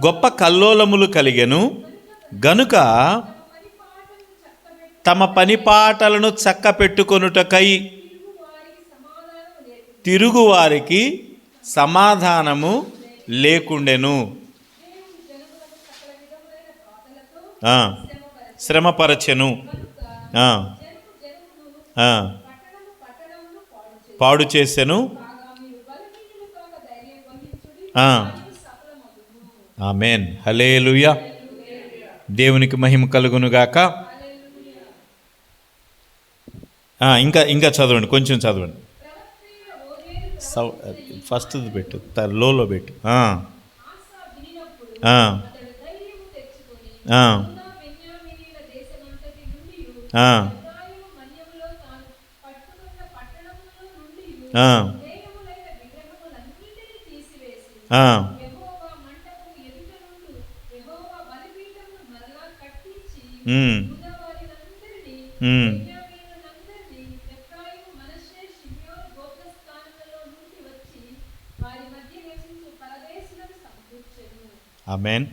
గొప్ప కల్లోలములు కలిగెను గనుక తమ పనిపాటలను చక్క పెట్టుకొనుటకై తిరుగువారికి సమాధానము లేకుండెను. శ్రమపరచెను, పాడు చేసెను. ఆమేన్, హల్లెలూయా. దేవునికి మహిమ కలుగునుగాక. ఇంకా చదవండి, కొంచెం చదవండి. ఫస్ట్ పెట్టు, లోలో పెట్టు. ఆమేన్.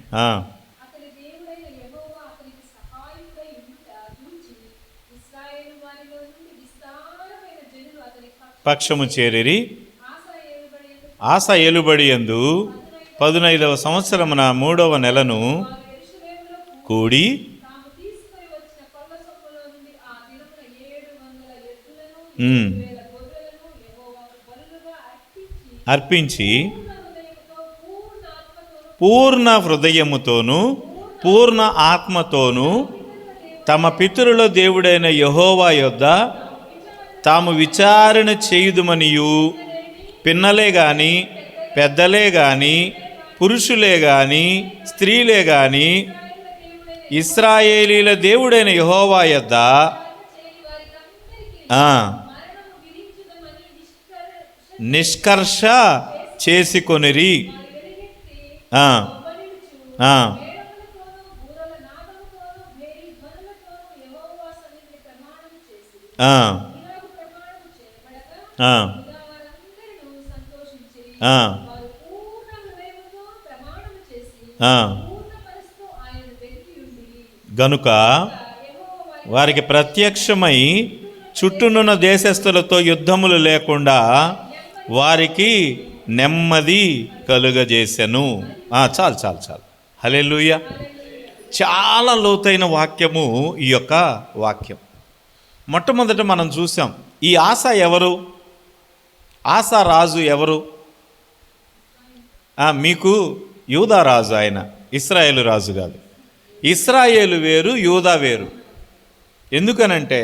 పక్షము చేరిరి. ఆస ఏలుబడి యందు 15వ సంవత్సరమున 3వ నెలను కూడి అర్పించి పూర్ణ హృదయముతోనూ పూర్ణ ఆత్మతోనూ తమ పితరుల దేవుడైన యెహోవా యొద్ద తాము విచారణ చేయుదుమనియు, పిన్నలే గాని పెద్దలే గాని పురుషులే గాని స్త్రీలే గాని ఇశ్రాయేలీల దేవుడైన యెహోవా యొద్ద నిష్కర్ష చేసుకొనిరి. గనుక వారికి ప్రత్యక్షమై చుట్టూనున్న దేశస్థులతో యుద్ధములు లేకుండా వారికి నెమ్మది కలుగజేసెను. చాలు చాలు చాలు. హల్లెలూయా. చాలా లోతైన వాక్యము ఈ యొక్క వాక్యం. మొట్టమొదట మనం చూసాం, ఈ ఆస ఎవరు? ఆస రాజు ఎవరు? మీకు యూదా రాజు, ఆయన ఇశ్రాయేలు రాజు కాదు. ఇశ్రాయేలు వేరు, యూదా వేరు. ఎందుకనంటే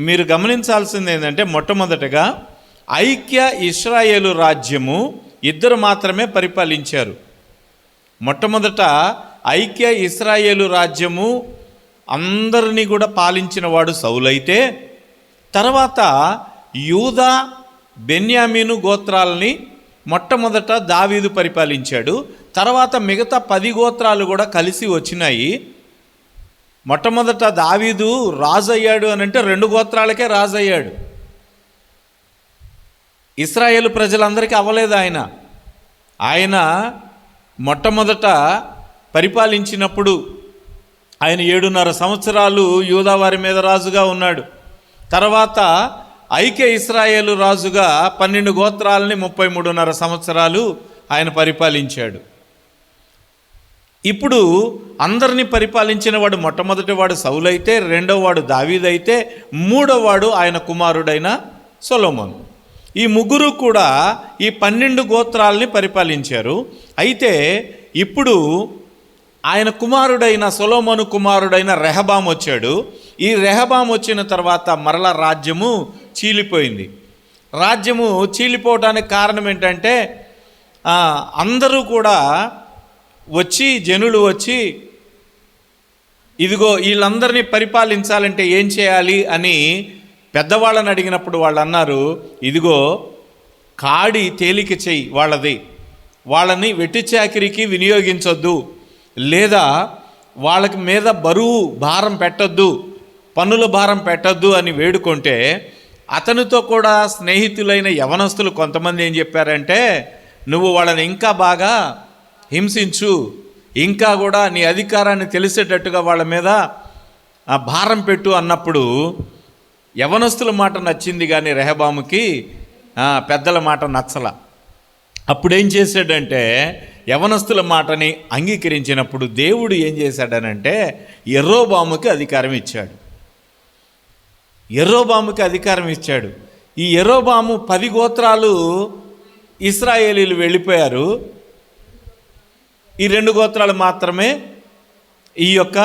మీరు గమనించాల్సింది ఏంటంటే, మొట్టమొదటగా ఐక్య ఇశ్రాయేలు రాజ్యము ఇద్దరు మాత్రమే పరిపాలించారు. మొట్టమొదట ఐక్య ఇశ్రాయేలు రాజ్యము అందరినీ కూడా పాలించిన వాడు సౌలైతే, తర్వాత యూదా బెన్యామీను గోత్రాలని మొట్టమొదట దావీదు పరిపాలించాడు. తర్వాత మిగతా 10 గోత్రాలు కూడా కలిసి వచ్చినాయి. మొట్టమొదట దావీదు రాజు అయ్యాడు అని అంటే 2 గోత్రాలకే రాజు అయ్యాడు. ఇశ్రాయేలు ప్రజలందరికీ అవ్వలేదు. ఆయన మొట్టమొదట పరిపాలించినప్పుడు ఆయన 7.5 సంవత్సరాలు యూదా వారి మీద రాజుగా ఉన్నాడు. తర్వాత ఐక్య ఇశ్రాయేలు రాజుగా 12 గోత్రాలని 33.5 సంవత్సరాలు ఆయన పరిపాలించాడు. ఇప్పుడు అందరినీ పరిపాలించిన వాడు మొట్టమొదటి వాడు సౌలైతే, రెండవ వాడు దావీదైతే, మూడవ వాడు ఆయన కుమారుడైన సొలొమోను. ఈ ముగ్గురు కూడా ఈ 12 గోత్రాలని పరిపాలించారు. అయితే ఇప్పుడు ఆయన కుమారుడైన సొలొమోను కుమారుడైన రెహబాము వచ్చాడు. ఈ రెహబాము వచ్చిన తర్వాత మరలా రాజ్యము చీలిపోయింది. రాజ్యము చీలిపోవడానికి కారణం ఏంటంటే, అందరూ కూడా జనులు వచ్చి ఇదిగో వీళ్ళందరినీ పరిపాలించాలంటే ఏం చేయాలి అని పెద్దవాళ్ళని అడిగినప్పుడు వాళ్ళు అన్నారు, ఇదిగో కాడి తేలిక చెయ్యి వాళ్ళది, వాళ్ళని వెట్టి చాకిరికి వినియోగించొద్దు, లేదా వాళ్ళకి మీద బరువు భారం పెట్టొద్దు, పన్నుల భారం పెట్టొద్దు అని వేడుకుంటే, అతనితో కూడా స్నేహితులైన యవనస్తులు కొంతమంది ఏం చెప్పారంటే, నువ్వు వాళ్ళని ఇంకా బాగా హింసించు, ఇంకా కూడా నీ అధికారాన్ని తెలిసేటట్టుగా వాళ్ళ మీద భారం పెట్టు అన్నప్పుడు యవనస్తుల మాట నచ్చింది, కానీ రెహబాముకి పెద్దల మాట నచ్చల. అప్పుడేం చేశాడంటే యవనస్తుల మాటని అంగీకరించినప్పుడు దేవుడు ఏం చేశాడనంటే యెరోబాముకి అధికారం ఇచ్చాడు. యెరోబాముకి అధికారం ఇచ్చాడు. ఈ యెరోబాము 10 గోత్రాలు ఇశ్రాయేలీలు వెళ్ళిపోయారు. ఈ 2 గోత్రాలు మాత్రమే ఈ యొక్క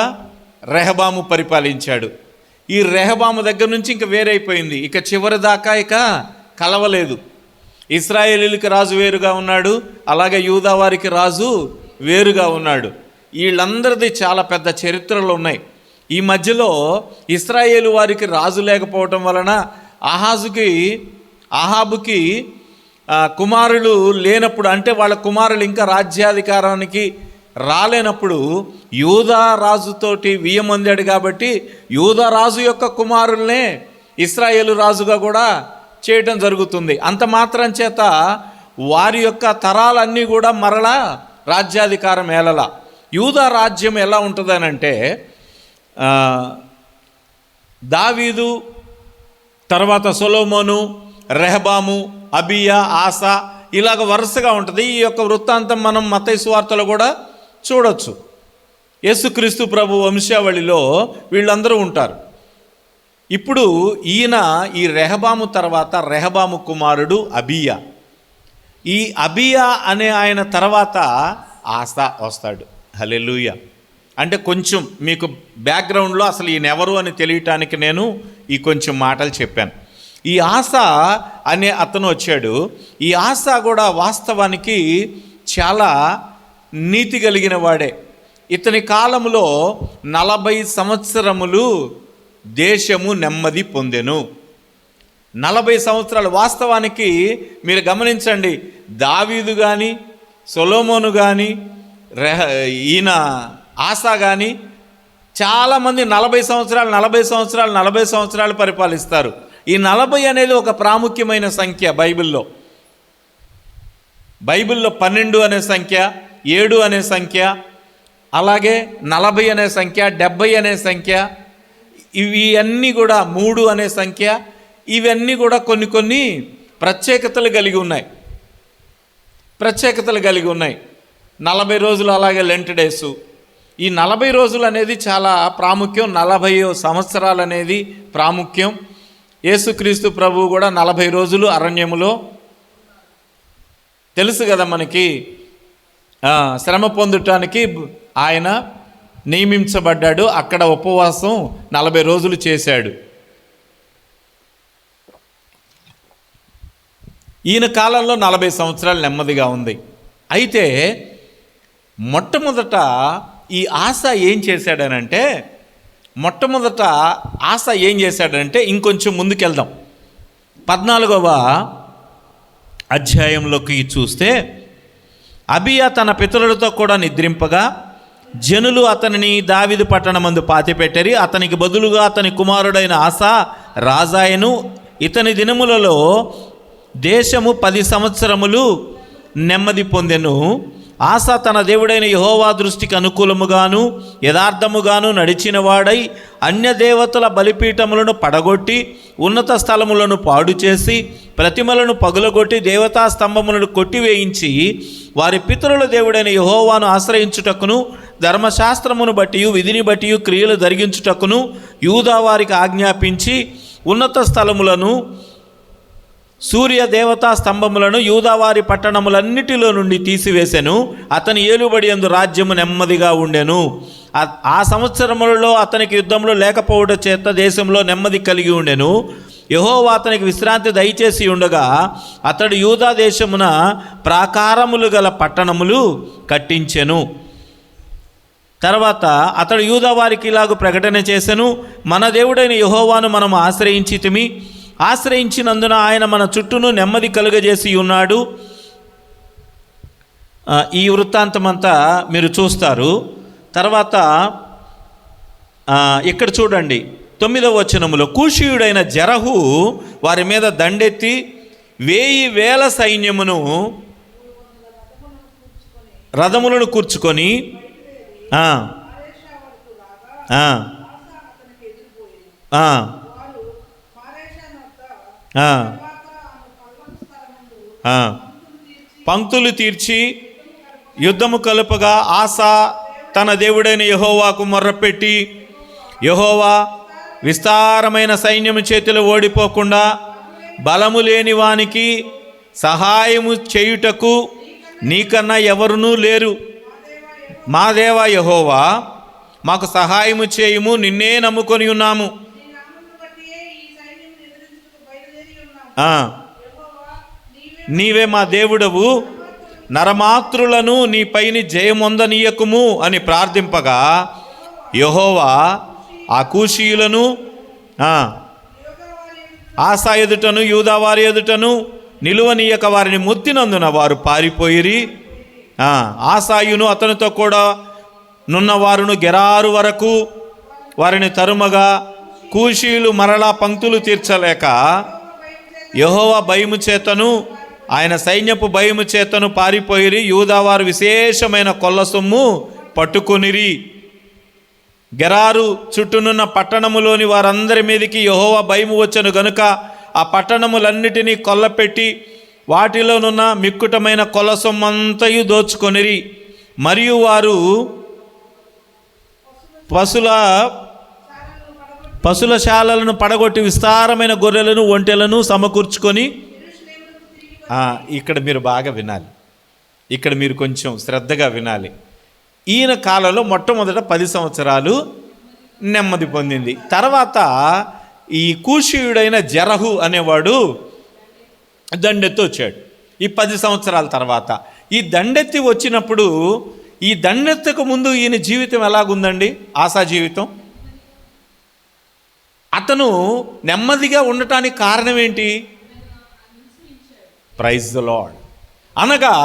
రెహబాము పరిపాలించాడు. ఈ రెహబాము దగ్గర నుంచి ఇంక వేరైపోయింది. ఇక చివరి దాకా ఇక కలవలేదు. ఇశ్రాయేలీలకి రాజు వేరుగా ఉన్నాడు, అలాగే యూదా వారికి రాజు వేరుగా ఉన్నాడు. వీళ్ళందరిది చాలా పెద్ద చరిత్రలు ఉన్నాయి. ఈ మధ్యలో ఇశ్రాయేలు వారికి రాజు లేకపోవటం వలన అహాబుకి కుమారులు లేనప్పుడు, అంటే వాళ్ళ కుమారులు ఇంకా రాజ్యాధికారానికి రాలేనప్పుడు యూదా రాజుతోటి వియ్యమొందాడు. కాబట్టి యూదా రాజు యొక్క కుమారుల్నే ఇశ్రాయేలు రాజుగా కూడా చేయటం జరుగుతుంది. అంత మాత్రం చేత వారి యొక్క తరాలన్నీ కూడా మరలా రాజ్యాధికారం ఏలలా. యూదా రాజ్యం ఎలా ఉంటుందనంటే దావీదు తర్వాత సొలొమోను, రెహబాము, అబియా, ఆసా, ఇలాగ వరుసగా ఉంటుంది. ఈ యొక్క వృత్తాంతం మనం మత్తయి సువార్తలో కూడా చూడొచ్చు. యేసుక్రీస్తు ప్రభు వంశావళిలో వీళ్ళందరూ ఉంటారు. ఇప్పుడు ఈయన ఈ రెహబాము తర్వాత రెహబాము కుమారుడు అబియా. ఈ అబియా అనే ఆయన తర్వాత ఆసా వస్తాడు. హల్లెలూయా. అంటే కొంచెం మీకు బ్యాక్గ్రౌండ్లో అసలు ఈయన ఎవరు అని తెలియటానికి నేను ఈ కొంచెం మాటలు చెప్పాను. ఈ ఆసా అనే అతను వచ్చాడు. ఈ ఆసా కూడా వాస్తవానికి చాలా నీతి కలిగిన వాడే. ఇతని కాలంలో 40 సంవత్సరములు దేశము నెమ్మది పొందెను. 40 సంవత్సరాలు. వాస్తవానికి మీరు గమనించండి, దావీదు కానీ సొలొమోను కానీ ఈయన ఆసా కానీ చాలామంది 40 సంవత్సరాలు పరిపాలిస్తారు. ఈ 40 అనేది ఒక ప్రాముఖ్యమైన సంఖ్య బైబిల్లో. 12 అనే సంఖ్య, 7 అనే సంఖ్య, అలాగే 40 అనే సంఖ్య, 70 అనే సంఖ్య, ఇవి అన్నీ కూడా 3 అనే సంఖ్య, ఇవన్నీ కూడా కొన్ని ప్రత్యేకతలు కలిగి ఉన్నాయి. 40 రోజులు, అలాగే లెంట్ డేసు. ఈ 40 రోజులు అనేది చాలా ప్రాముఖ్యం. 40 సంవత్సరాలు అనేది ప్రాముఖ్యం. యేసుక్రీస్తు ప్రభువు కూడా 40 రోజులు అరణ్యములో, తెలుసు కదా మనకి, శ్రమ పొందటానికి ఆయన నియమించబడ్డాడు. అక్కడ ఉపవాసం 40 రోజులు చేశాడు. ఈయన కాలంలో 40 సంవత్సరాలు నెమ్మదిగా ఉంది. అయితే మొట్టమొదట ఈ ఆసా ఏం చేశాడనంటే ఇంకొంచెం ముందుకెళ్దాం. 14వ అధ్యాయంలోకి చూస్తే, అబియా తన పితరులతో కూడా నిద్రింపగా జనులు అతనిని దావీదు పట్టణమందు పాతిపెట్టరి. అతనికి బదులుగా అతని కుమారుడైన ఆసా రాజాయను. ఇతని దినములలో దేశము 10 సంవత్సరములు నెమ్మది పొందెను. ఆసా తన దేవుడైన యెహోవా దృష్టికి అనుకూలముగాను యథార్థముగాను నడిచిన వాడై అన్య దేవతల బలిపీఠములను పడగొట్టి ఉన్నత స్థలములను పాడు చేసి ప్రతిమలను పగులగొట్టి దేవతా స్తంభములను కొట్టివేయించి వారి పితరుల దేవుడైన యెహోవాను ఆశ్రయించుటకును ధర్మశాస్త్రమును బట్టి విధిని బట్టి క్రియలు జరిగించుటకును యూదా వారికి ఆజ్ఞాపించి ఉన్నత స్థలములను సూర్య దేవతా స్తంభములను యూదావారి పట్టణములన్నిటిలో నుండి తీసివేసెను. అతని ఏలుబడి యందు రాజ్యము నెమ్మదిగా ఉండెను. ఆ సంవత్సరములలో అతనికి యుద్ధంలో లేకపోవడం చేత దేశంలో నెమ్మది కలిగి ఉండెను. యెహోవా అతనికి విశ్రాంతి దయచేసి ఉండగా అతడు యూదా దేశమున ప్రాకారములు గల పట్టణములు కట్టించెను. తర్వాత అతడు యూదా వారికి ఇలాగ ప్రకటన చేసెను, మన దేవుడైన యెహోవాను మనం ఆశ్రయించినందున ఆయన మన చుట్టూను నెమ్మది కలుగజేసి ఉన్నాడు. ఈ వృత్తాంతమంతా మీరు చూస్తారు. తర్వాత ఇక్కడ చూడండి 9వ వచనములో, కూషీయుడైన జరహు వారి మీద దండెత్తి 1000 సైన్యమును రథములను కూర్చుకొని ఆ, ఆ, ఆ, ఆ, ఆ. పంక్తులు తీర్చి యుద్ధము కలుపగా ఆసా తన దేవుడైన యెహోవాకు మొర్రపెట్టి, యెహోవా, విస్తారమైన సైన్యము చేతిలో ఓడిపోకుండా బలము లేని వానికి సహాయము చేయుటకు నీకన్నా ఎవరునూ లేరు. మా దేవా యెహోవా, మాకు సహాయము చేయుము, నిన్నే నమ్ముకొని ఉన్నాము. ఆ, నీవే మా దేవుడవు, నరమాత్రులను నీ పైని జయమొందనీయకుము అని ప్రార్థింపగా యెహోవా ఆ కూషీయులను ఆసా ఎదుటను యూదావారి ఎదుటను నిలువనీయక వారిని ముత్తినందున వారు పారిపోయిరి. ఆసాయును అతనితో కూడా నున్నవారును గెరారు వరకు వారిని తరుమగా కూషీయులు మరలా పంక్తులు తీర్చలేక యెహోవా భయము చేతను ఆయన సైన్యపు భయము చేతను పారిపోయిరి. యూదావారు విశేషమైన కొల్ల సొమ్ము పట్టుకొనిరి. గెరారు చుట్టూనున్న పట్టణములోని వారందరి మీదకి యెహోవా భయము వచ్చెను గనుక ఆ పట్టణములన్నిటినీ కొల్లపెట్టి వాటిలోనున్న మిక్కుటమైన కొల్ల సొమ్మంతయు దోచుకొనిరి. మరియు వారు పశుల శాలలను పడగొట్టి విస్తారమైన గొర్రెలను ఒంటెలను సమకూర్చుకొని, ఇక్కడ మీరు బాగా వినాలి, ఇక్కడ మీరు కొంచెం శ్రద్ధగా వినాలి. ఈయన కాలంలో మొట్టమొదట 10 సంవత్సరాలు నెమ్మది పొందింది. తర్వాత ఈ కూషీయుడైన జరహు అనేవాడు దండెత్తి వచ్చాడు. ఈ 10 సంవత్సరాల తర్వాత ఈ దండెత్తి వచ్చినప్పుడు, ఈ దండెత్తకు ముందు ఈయన జీవితం ఎలాగుందండి? ఆసా జీవితం. అతను నెమ్మదిగా ఉండటానికి కారణం ఏంటి? Praise the Lord. అనగా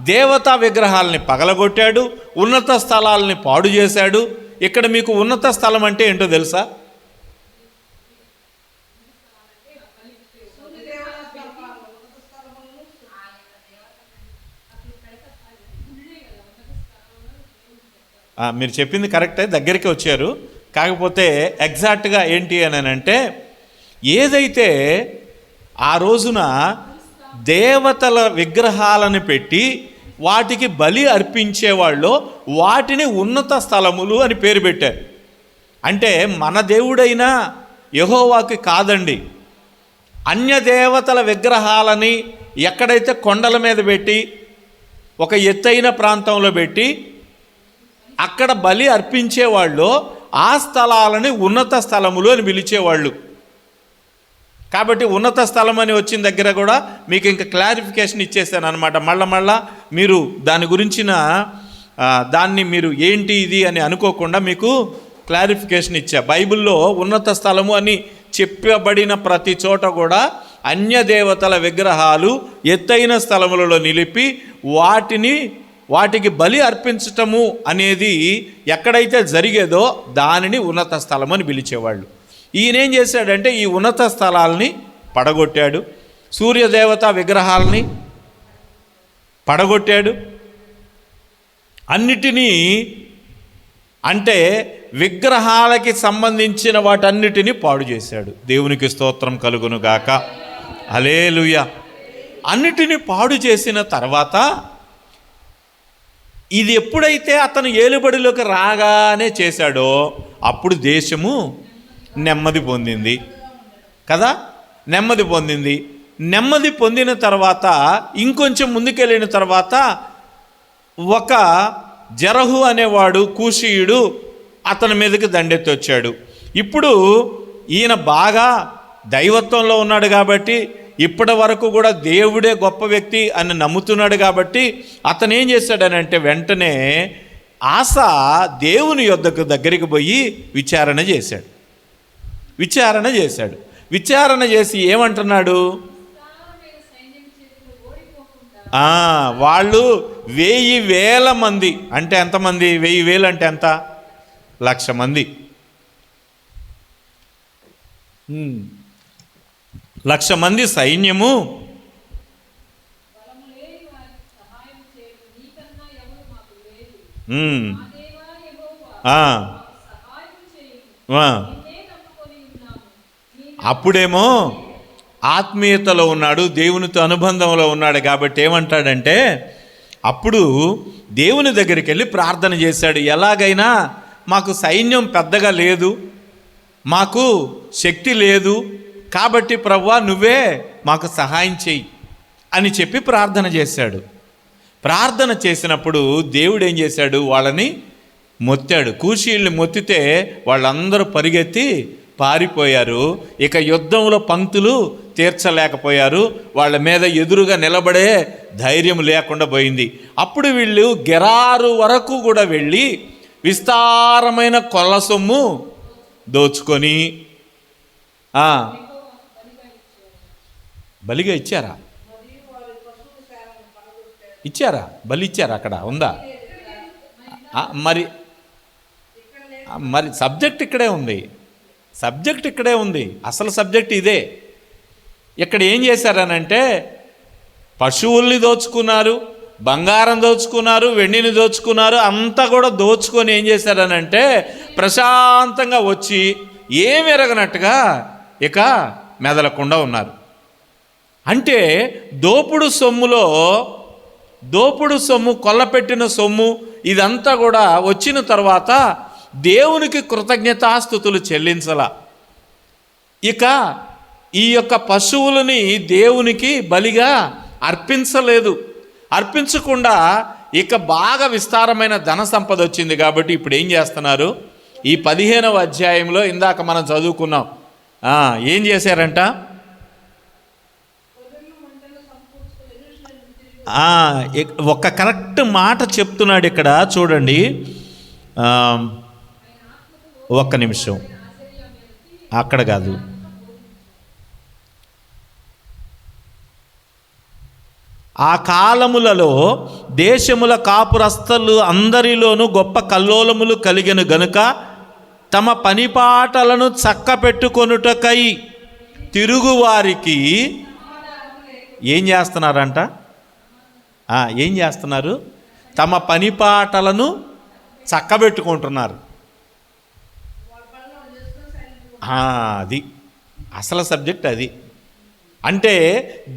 దేవతా విగ్రహాలని పగలగొట్టాడు, ఉన్నత స్థలాలని పాడు చేశాడు. ఇక్కడ మీకు ఉన్నత స్థలం అంటే ఏంటో తెలుసా? మీరు చెప్పింది కరెక్టే, దగ్గరికి వచ్చారు. కాకపోతే ఎగ్జాక్ట్గా ఏంటి అని అంటే, ఏదైతే ఆ రోజున దేవతల విగ్రహాలను పెట్టి వాటికి బలి అర్పించేవాళ్ళు వాటిని ఉన్నత స్థలములు అని పేరు పెట్టారు. అంటే మన దేవుడైన యెహోవాకి కాదండి, అన్య దేవతల విగ్రహాలని ఎక్కడైతే కొండల మీద పెట్టి ఒక ఎత్తైన ప్రాంతంలో పెట్టి అక్కడ బలి అర్పించేవాళ్ళు ఆ స్థలాలని ఉన్నత స్థలములు అని పిలిచేవాళ్ళు. కాబట్టి ఉన్నత స్థలం అని వచ్చిన దగ్గర కూడా మీకు ఇంకా క్లారిఫికేషన్ ఇచ్చేసాను అనమాట. మళ్ళా మీరు దాని గురించిన దాన్ని మీరు ఏంటి ఇది అని అనుకోకుండా మీకు క్లారిఫికేషన్ ఇచ్చా. బైబిల్లో ఉన్నత స్థలము అని చెప్పబడిన ప్రతి చోట కూడా అన్య దేవతల విగ్రహాలు ఎత్తైన స్థలములలో నిలిపి వాటికి బలి అర్పించటము అనేది ఎక్కడైతే జరిగేదో దానిని ఉన్నత స్థలం అని పిలిచేవాళ్ళు. ఈయనేం చేశాడంటే ఈ ఉన్నత స్థలాల్ని పడగొట్టాడు, సూర్యదేవత విగ్రహాలని పడగొట్టాడు, అన్నిటినీ అంటే విగ్రహాలకి సంబంధించిన వాటన్నిటినీ పాడు చేశాడు. దేవునికి స్తోత్రం కలుగును గాక. హల్లెలూయా. అన్నిటినీ పాడు చేసిన తర్వాత ఇది ఎప్పుడైతే అతను ఏలుబడిలోకి రాగానే చేశాడో అప్పుడు దేశము నెమ్మది పొందింది కదా. నెమ్మది పొందిన తర్వాత ఇంకొంచెం ముందుకెళ్ళిన తర్వాత ఒక జరహు అనేవాడు కూషీయుడు అతని మీదకి దండెత్తి వచ్చాడు. ఇప్పుడు ఈయన బాగా దైవత్వంలో ఉన్నాడు కాబట్టి, ఇప్పటి వరకు కూడా దేవుడే గొప్ప వ్యక్తి అని నమ్ముతున్నాడు కాబట్టి అతను ఏం చేశాడనంటే వెంటనే ఆసా దేవుని దగ్గరికి పోయి విచారణ చేసి ఏమంటున్నాడు? వాళ్ళు 1000 మంది అంటే ఎంతమంది? 1000 అంటే ఎంత? 1,00,000 మంది. 1,00,000 మంది సైన్యము ఉమ్. ఆ. ఆ. అప్పుడేమో ఆత్మీయతలో ఉన్నాడు, దేవునితో అనుబంధంలో ఉన్నాడు కాబట్టి ఏమంటాడంటే, అప్పుడు దేవుని దగ్గరికి వెళ్ళి ప్రార్థన చేశాడు. ఎలాగైనా మాకు సైన్యం పెద్దగా లేదు, మాకు శక్తి లేదు, కాబట్టి ప్రభువా నువ్వే మాకు సహాయం చెయ్యి అని చెప్పి ప్రార్థన చేశాడు. ప్రార్థన చేసినప్పుడు దేవుడు ఏం చేశాడు, వాళ్ళని మొత్తాడు. కూషీల్ని మొత్తితే వాళ్ళందరూ పరిగెత్తి పారిపోయారు. ఇక యుద్ధంలో పంక్తులు తీర్చలేకపోయారు, వాళ్ళ మీద ఎదురుగా నిలబడే ధైర్యం లేకుండా పోయింది. అప్పుడు వీళ్ళు గెరారు వరకు కూడా వెళ్ళి విస్తారమైన కొల్ల సొమ్ము దోచుకొని బలిగా ఇచ్చారా? ఇచ్చారా? బలి ఇచ్చారా? అక్కడ ఉందా? మరి సబ్జెక్ట్ ఇక్కడే ఉంది, సబ్జెక్ట్ ఇక్కడే ఉంది, అసలు సబ్జెక్ట్ ఇదే. ఇక్కడ ఏం చేశారనంటే పశువుల్ని దోచుకున్నారు, బంగారం దోచుకున్నారు, వెండిని దోచుకున్నారు, అంతా కూడా దోచుకొని ఏం చేశారనంటే ప్రశాంతంగా వచ్చి ఏమి ఎరగనట్టుగా ఇక మెదలకుండా ఉన్నారు. అంటే దోపుడు సొమ్ము, కొల్లపెట్టిన సొమ్ము ఇదంతా కూడా వచ్చిన తర్వాత దేవునికి కృతజ్ఞతాస్తుతులు చెల్లించాల. ఇక ఈ యొక్క పశువులని దేవునికి బలిగా అర్పించలేదు. అర్పించకుండా ఇక బాగా విస్తారమైన ధన సంపద వచ్చింది కాబట్టి ఇప్పుడు ఏం చేస్తున్నారు, ఈ 15వ అధ్యాయంలో ఇందాక మనం చదువుకున్నాం. ఏం చేశారంట? ఒక కరెక్ట్ మాట చెప్తున్నాడు ఇక్కడ చూడండి. ఒక్క నిమిషం, అక్కడ కాదు, ఆ కాలములలో దేశముల కాపురస్థలు అందరిలోనూ గొప్ప కల్లోలములు కలిగెను గనుక తమ పనిపాటలను చక్క పెట్టుకొనుటకై తిరుగువారికి ఏం చేస్తున్నారంట? ఏం చేస్తున్నారు? తమ పనిపాటలను చక్కబెట్టుకుంటున్నారు. అది అసలు సబ్జెక్ట్ అది. అంటే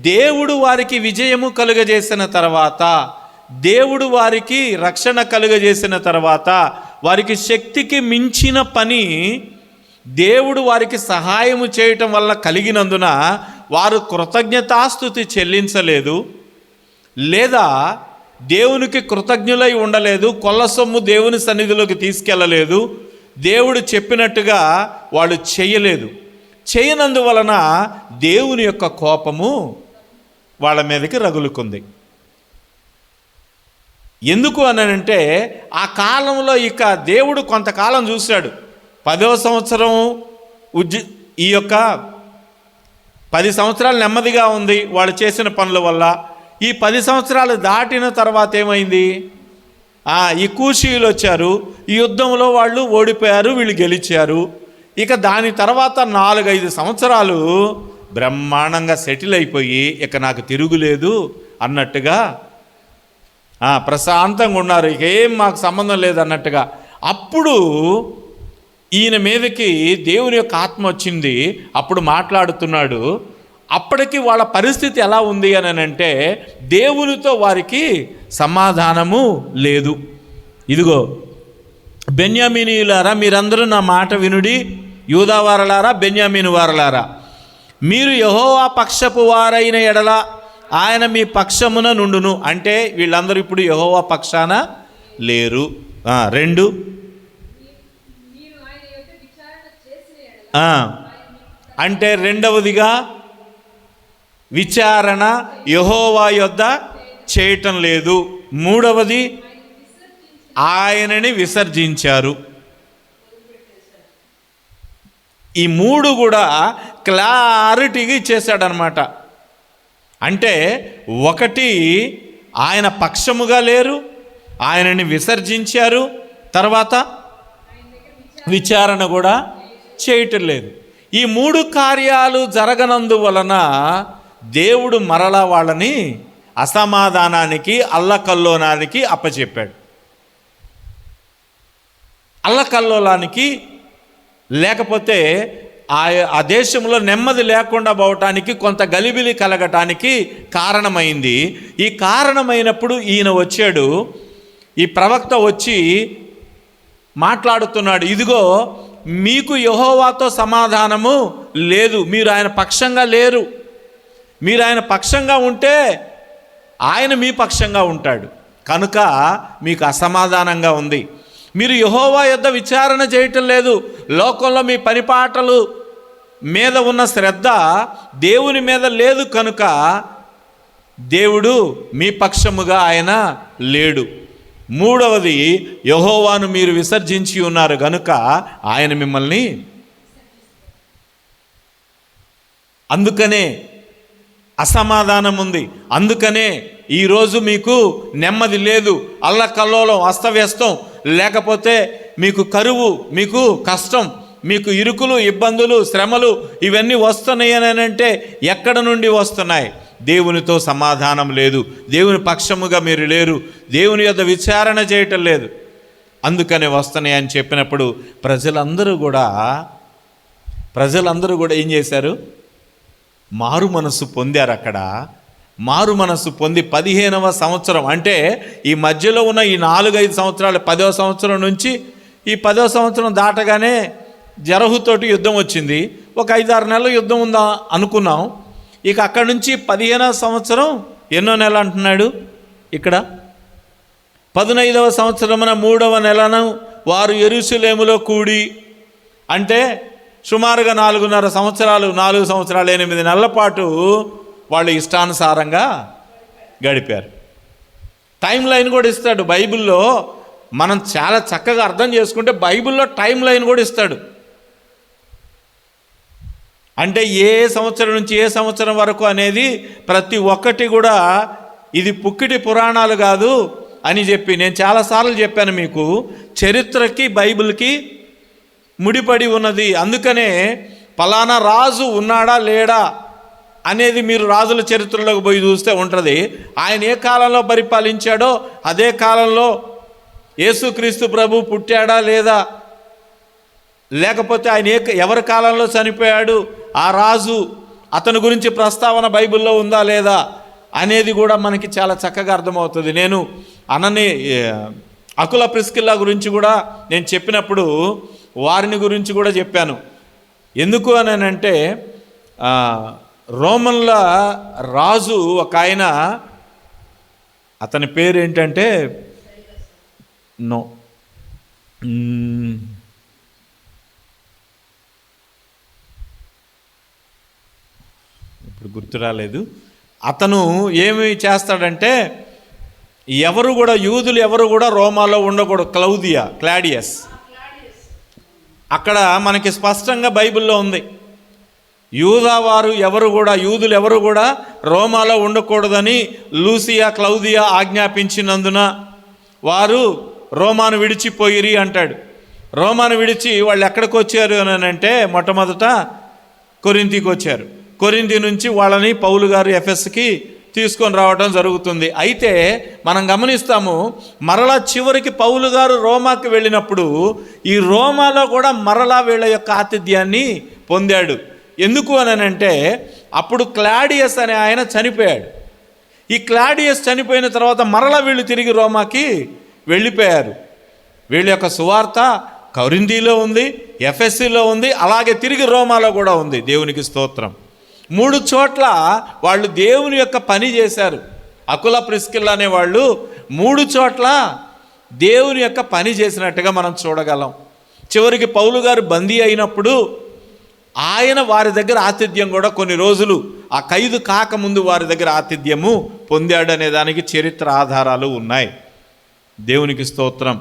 దేవుడు వారికి విజయము కలుగజేసిన తర్వాత, దేవుడు వారికి రక్షణ కలుగజేసిన తర్వాత, వారికి శక్తికి మించిన పని దేవుడు వారికి సహాయము చేయటం వల్ల కలిగినందున వారు కృతజ్ఞతాస్తుతి చెల్లించలేదు, లేదా దేవునికి కృతజ్ఞులై ఉండలేదు, కొల్ల సొమ్ము దేవుని సన్నిధిలోకి తీసుకెళ్ళలేదు, దేవుడు చెప్పినట్టుగా వాళ్ళు చేయలేదు. చేయనందువలన దేవుని యొక్క కోపము వాళ్ళ మీదకి రగులుకుంది. ఎందుకు అనంటే ఆ కాలంలో ఇక దేవుడు కొంతకాలం చూశాడు. 10వ సంవత్సరం ఈ యొక్క 10 సంవత్సరాలు నెమ్మదిగా ఉంది వాళ్ళు చేసిన పనుల వల్ల. ఈ 10 సంవత్సరాలు దాటిన తర్వాత ఏమైంది? ఈ కూషీయులు వచ్చారు, ఈ యుద్ధంలో వాళ్ళు ఓడిపోయారు, వీళ్ళు గెలిచారు. ఇక దాని తర్వాత 4-5 సంవత్సరాలు బ్రహ్మాండంగా సెటిల్ అయిపోయి ఇక నాకు తిరుగులేదు అన్నట్టుగా ప్రశాంతంగా ఉన్నారు, ఇక ఏం మాకు సంబంధం లేదు అన్నట్టుగా. అప్పుడు ఈయన మీదకి దేవుని యొక్క ఆత్మ వచ్చింది, అప్పుడు మాట్లాడుతున్నాడు. అప్పటికి వాళ్ళ పరిస్థితి ఎలా ఉంది అని అంటే దేవునితో వారికి సమాధానము లేదు. ఇదిగో బెన్యామీనీయులారా, మీరందరూ నా మాట వినుడి, యూదావారలారా, బెన్యామీను వారలారా, మీరు యెహోవా పక్షపు వారైన ఎడల ఆయన మీ పక్షమున నుండును. అంటే వీళ్ళందరూ ఇప్పుడు యెహోవా పక్షాన లేరు. 2 అంటే రెండవదిగా విచారణ యెహోవా యొద్ద చేయటం లేదు. మూడవది ఆయనని విసర్జించారు. ఈ 3 కూడా క్లారిటీగా ఇచ్చేశాడనమాట. అంటే ఒకటి, ఆయన పక్షముగా లేరు, ఆయనని విసర్జించారు, తర్వాత విచారణ కూడా చేయటం లేదు. ఈ 3 కార్యాలు జరగనందువలన దేవుడు మరలా వాళ్ళని అసమాధానానికి, అల్లకల్లోనానికి అప్పచెప్పాడు. అల్లకల్లోలానికి, లేకపోతే ఆ దేశంలో నెమ్మది లేకుండా పోవటానికి, కొంత గలిబిలి కలగటానికి కారణమైంది. ఈ కారణమైనప్పుడు ఈయన వచ్చాడు, ఈ ప్రవక్త వచ్చి మాట్లాడుతున్నాడు, ఇదిగో మీకు యెహోవాతో సమాధానము లేదు, మీరు ఆయన పక్షంగా లేరు. మీరు ఆయన పక్షంగా ఉంటే ఆయన మీ పక్షంగా ఉంటాడు, కనుక మీకు అసమాధానంగా ఉంది. మీరు యెహోవా యొద్ద విచారణ చేయటం లేదు. లోకంలో మీ పనిపాటలు మీద ఉన్న శ్రద్ధ దేవుని మీద లేదు, కనుక దేవుడు మీ పక్షముగా ఆయన లేడు. మూడవది, యెహోవాను మీరు విసర్జించి ఉన్నారు గనుక ఆయన మిమ్మల్ని, అందుకనే అసమాధానం ఉంది, అందుకనే ఈరోజు మీకు నెమ్మది లేదు, అల్లకల్లోలం, అస్తవ్యస్తం, లేకపోతే మీకు కరువు, మీకు కష్టం, మీకు ఇరుకులు, ఇబ్బందులు, శ్రమలు ఇవన్నీ వస్తున్నాయి అని అంటే ఎక్కడ నుండి వస్తున్నాయి? దేవునితో సమాధానం లేదు, దేవుని పక్షముగా మీరు లేరు, దేవుని యొద్ద విచారణ చేయటం లేదు, అందుకనే వస్తున్నాయి అని చెప్పినప్పుడు ప్రజలందరూ కూడా ఏం చేశారు? మారు మనస్సు పొందారు. అక్కడ మారు మనస్సు పొంది 15వ సంవత్సరం, అంటే ఈ మధ్యలో ఉన్న ఈ 4-5 సంవత్సరాలు, 10వ సంవత్సరం నుంచి ఈ 10వ సంవత్సరం దాటగానే జరహుతోటి యుద్ధం వచ్చింది. ఒక 5-6 నెలల యుద్ధం ఉందా అనుకున్నాం. ఇక అక్కడి నుంచి 15వ సంవత్సరం ఎన్నో నెల అంటున్నాడు ఇక్కడ? 15వ సంవత్సరమున 3వ నెలను వారు యెరూషలేములో కూడి, అంటే సుమారుగా 4 సంవత్సరాలు 8 నెలల పాటు వాళ్ళు ఇష్టానుసారంగా గడిపారు. టైం లైన్ కూడా ఇస్తాడు బైబిల్లో. మనం చాలా చక్కగా అర్థం చేసుకుంటే బైబిల్లో టైం లైన్ కూడా ఇస్తాడు. అంటే ఏ సంవత్సరం నుంచి ఏ సంవత్సరం వరకు అనేది ప్రతి ఒక్కటి కూడా ఇది పుక్కిటి పురాణాలు కాదు అని చెప్పి నేను చాలాసార్లు చెప్పాను మీకు. చరిత్రకి బైబిల్కి ముడిపడి ఉన్నది. అందుకనే పలానా రాజు ఉన్నాడా లేడా అనేది మీరు రాజుల చరిత్రలోకి పోయి చూస్తే ఉంటుంది. ఆయన ఏ కాలంలో పరిపాలించాడో అదే కాలంలో యేసుక్రీస్తు ప్రభు పుట్టాడా లేదా, లేకపోతే ఆయన ఎవరి కాలంలో చనిపోయాడు ఆ రాజు, అతని గురించి ప్రస్తావన బైబిల్లో ఉందా లేదా అనేది కూడా మనకి చాలా చక్కగా అర్థమవుతుంది. నేను అకుల ప్రిస్కిల్లా గురించి కూడా నేను చెప్పినప్పుడు వారిని గురించి కూడా చెప్పాను. ఎందుకు అని అంటే రోమన్ల రాజు ఒక ఆయన, అతని పేరు ఏంటంటే ఇప్పుడు గుర్తు రాలేదు. అతను ఏమి చేస్తాడంటే యూదులు ఎవరు కూడా రోమాలో ఉండకూడదు. క్లాడియస్ అక్కడ మనకి స్పష్టంగా బైబిల్లో ఉంది. యూదులు ఎవరు కూడా రోమాలో ఉండకూడదని లూసియా క్లౌదియా ఆజ్ఞాపించినందున వారు రోమాను విడిచిపోయిరి అంటాడు. రోమాను విడిచి వాళ్ళు ఎక్కడికి వచ్చారు అని అంటే మొట్టమొదట కొరింథీకి వచ్చారు. కొరింథీ నుంచి వాళ్ళని పౌలు గారు ఎఫెస్కి తీసుకొని రావడం జరుగుతుంది. అయితే మనం గమనిస్తాము, మరలా చివరికి పౌలు గారు రోమాకి వెళ్ళినప్పుడు ఈ రోమాలో కూడా మరలా వీళ్ళ యొక్క ఆతిథ్యాన్ని పొందాడు. ఎందుకు అని అంటే అప్పుడు క్లాడియస్ అనే ఆయన చనిపోయాడు. ఈ క్లాడియస్ చనిపోయిన తర్వాత మరలా వీళ్ళు తిరిగి రోమాకి వెళ్ళిపోయారు. వీళ్ళ యొక్క సువార్త కొరింథీలో ఉంది, ఎఫెస్సీలో ఉంది, అలాగే తిరిగి రోమాలో కూడా ఉంది. దేవునికి స్తోత్రం. 3 చోట్ల వాళ్ళు దేవుని యొక్క పని చేశారు. అకుల ప్రిస్కిల్లా అనే వాళ్ళు 3 చోట్ల దేవుని యొక్క పని చేసినట్టుగా మనం చూడగలం. చివరికి పౌలు గారు బందీ అయినప్పుడు ఆయన వారి దగ్గర ఆతిథ్యం కూడా కొన్ని రోజులు ఆ ఖైదు కాకముందు వారి దగ్గర ఆతిథ్యము పొందాడనే దానికి చరిత్ర ఆధారాలు ఉన్నాయి. దేవునికి స్తోత్రం.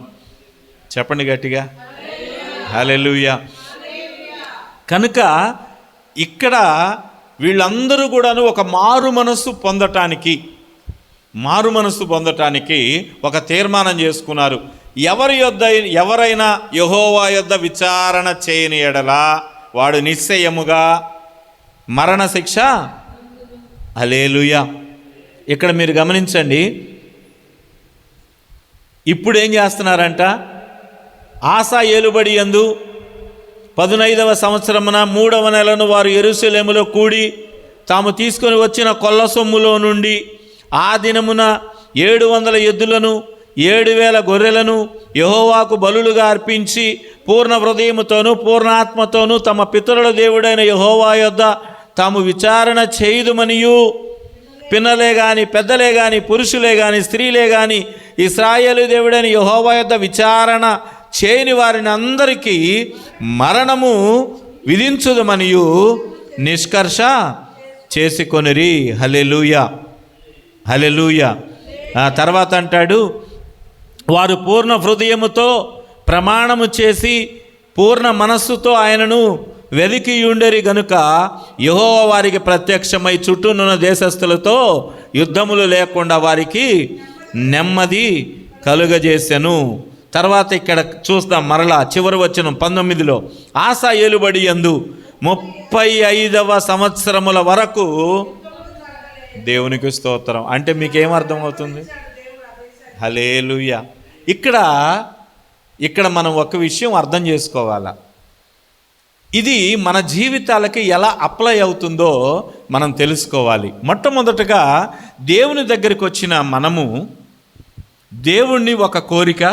చెప్పండి గట్టిగా హల్లెలూయా. కనుక ఇక్కడ వీళ్ళందరూ కూడాను ఒక మారు మనస్సు పొందటానికి ఒక తీర్మానం చేసుకున్నారు. ఎవరైనా యెహోవా యొద్ద విచారణ చేయని ఎడలా వాడు నిశ్చయముగా మరణశిక్ష. హల్లెలూయా. ఇక్కడ మీరు గమనించండి, ఇప్పుడు ఏం చేస్తున్నారంట? ఆసా ఏలుబడి యందు 15వ సంవత్సరమున 3వ నెలను వారు యెరూషలేములో కూడి తాము తీసుకొని వచ్చిన కొల్ల సొమ్ములో నుండి ఆ దినమున 700 ఎద్దులను 7,000 గొర్రెలను యెహోవాకు బలులుగా అర్పించి పూర్ణ హృదయముతోనూ పూర్ణాత్మతోనూ తమ పితరుల దేవుడైన యెహోవా యొద్ద తాము విచారణ చేయుదుమనియు, పిన్నలే గాని పెద్దలే గాని పురుషులే గాని స్త్రీలే గాని ఇశ్రాయేలు దేవుడైన యెహోవా యొద్ద విచారణ చేయని వారిని అందరికీ మరణము విధించుదమనియు నిష్కర్ష చేసుకొనిరి. హల్లెలూయా, హల్లెలూయా. తర్వాత అంటాడు, వారు పూర్ణ హృదయముతో ప్రమాణము చేసి పూర్ణ మనస్సుతో ఆయనను వెదికియుండెరి గనుక యెహోవా వారికి ప్రత్యక్షమై చుట్టూనున్న దేశస్థులతో యుద్ధములు లేకుండా వారికి నెమ్మది కలుగజేసెను. తర్వాత ఇక్కడ చూస్తాం మరలా చివరి వచనం 19లో, ఆసా ఏలుబడి యందు 35వ సంవత్సరముల వరకు దేవునికి స్తోత్రం. అంటే మీకేమర్థమవుతుంది? హల్లెలూయా. ఇక్కడ మనం ఒక విషయం అర్థం చేసుకోవాలా. ఇది మన జీవితాలకి ఎలా అప్లై అవుతుందో మనం తెలుసుకోవాలి. మొట్టమొదటగా దేవుని దగ్గరికి వచ్చిన మనము దేవుణ్ణి ఒక కోరిక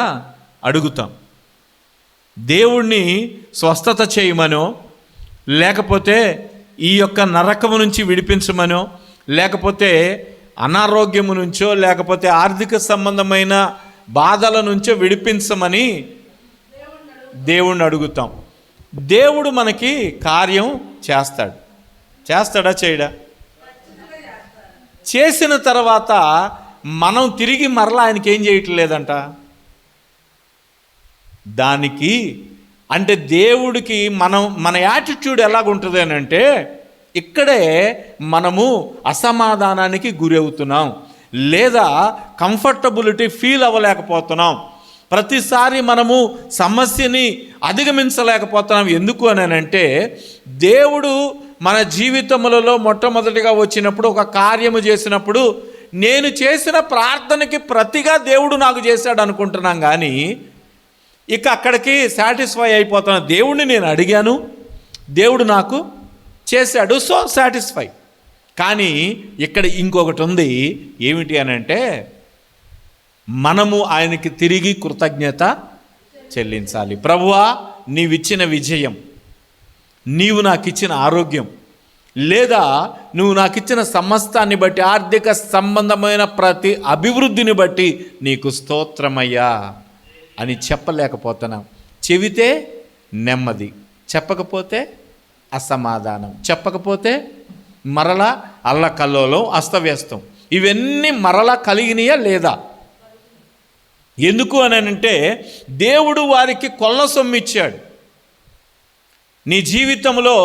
అడుగుతాం. దేవుణ్ణి స్వస్థత చేయమనో, లేకపోతే ఈ యొక్క నరకము నుంచి విడిపించమనో, లేకపోతే అనారోగ్యము నుంచో, లేకపోతే ఆర్థిక సంబంధమైన బాధల నుంచో విడిపించమని దేవుణ్ణి అడుగుతాం. దేవుడు మనకి కార్యం చేస్తాడా చేయడా? చేసిన తర్వాత మనం తిరిగి మరలా ఆయనకి ఏం చేయట్లేదంట. దానికి అంటే దేవుడికి మన యాటిట్యూడ్ ఎలాగుంటుంది అని అంటే, ఇక్కడే మనము అసమాధానానికి గురి అవుతున్నాం, లేదా కంఫర్టబిలిటీ ఫీల్ అవ్వలేకపోతున్నాం. ప్రతిసారి మనము సమస్యని అధిగమించలేకపోతున్నాం. ఎందుకు అని అంటే, దేవుడు మన జీవితములలో మొట్టమొదటిగా వచ్చినప్పుడు, ఒక కార్యము చేసినప్పుడు, నేను చేసిన ప్రార్థనకి ప్రతిగా దేవుడు నాకు చేశాడు అనుకుంటున్నాం. కానీ ఇక అక్కడికి సాటిస్ఫై అయిపోతున్నాం. దేవుడిని నేను అడిగాను, దేవుడు నాకు చేశాడు, సో సాటిస్ఫై. కానీ ఇక్కడ ఇంకొకటి ఉంది. ఏమిటి అని అంటే, మనము ఆయనకి తిరిగి కృతజ్ఞత చెల్లించాలి. ప్రభువా, నీవిచ్చిన విజయం, నీవు నాకు ఇచ్చిన ఆరోగ్యం, లేదా నువ్వు నాకు ఇచ్చిన సమస్తాన్ని బట్టి, ఆర్థిక సంబంధమైన ప్రతి అభివృద్ధిని బట్టి నీకు స్తోత్రమయ్యా అని చెప్పలేకపోతున్నాం. చెబితే నెమ్మది, చెప్పకపోతే అసమాధానం, చెప్పకపోతే మరలా అల్లకల్లోలం, అస్తవ్యస్తం. ఇవన్నీ మరలా కలిగినాయా లేదా? ఎందుకు అని అంటే, దేవుడు వారికి కొల్ల సొమ్ము ఇచ్చాడు. నీ జీవితంలో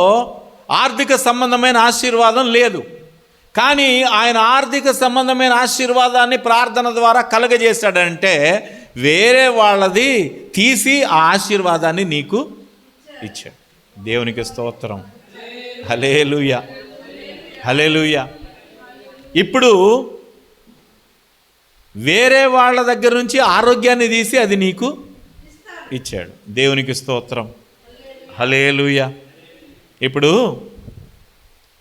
ఆర్థిక సంబంధమైన ఆశీర్వాదం లేదు, కానీ ఆయన ఆర్థిక సంబంధమైన ఆశీర్వాదాన్ని ప్రార్థన ద్వారా కలగజేశాడంటే, వేరే వాళ్ళది తీసి ఆ ఆశీర్వాదాన్ని నీకు ఇచ్చాడు. దేవునికి స్తోత్రం. హల్లెలూయా, హల్లెలూయా. ఇప్పుడు వేరే వాళ్ళ దగ్గర నుంచి ఆరోగ్యాన్ని తీసి అది నీకు ఇచ్చాడు. దేవునికి స్తోత్రం. హల్లెలూయా. ఇప్పుడు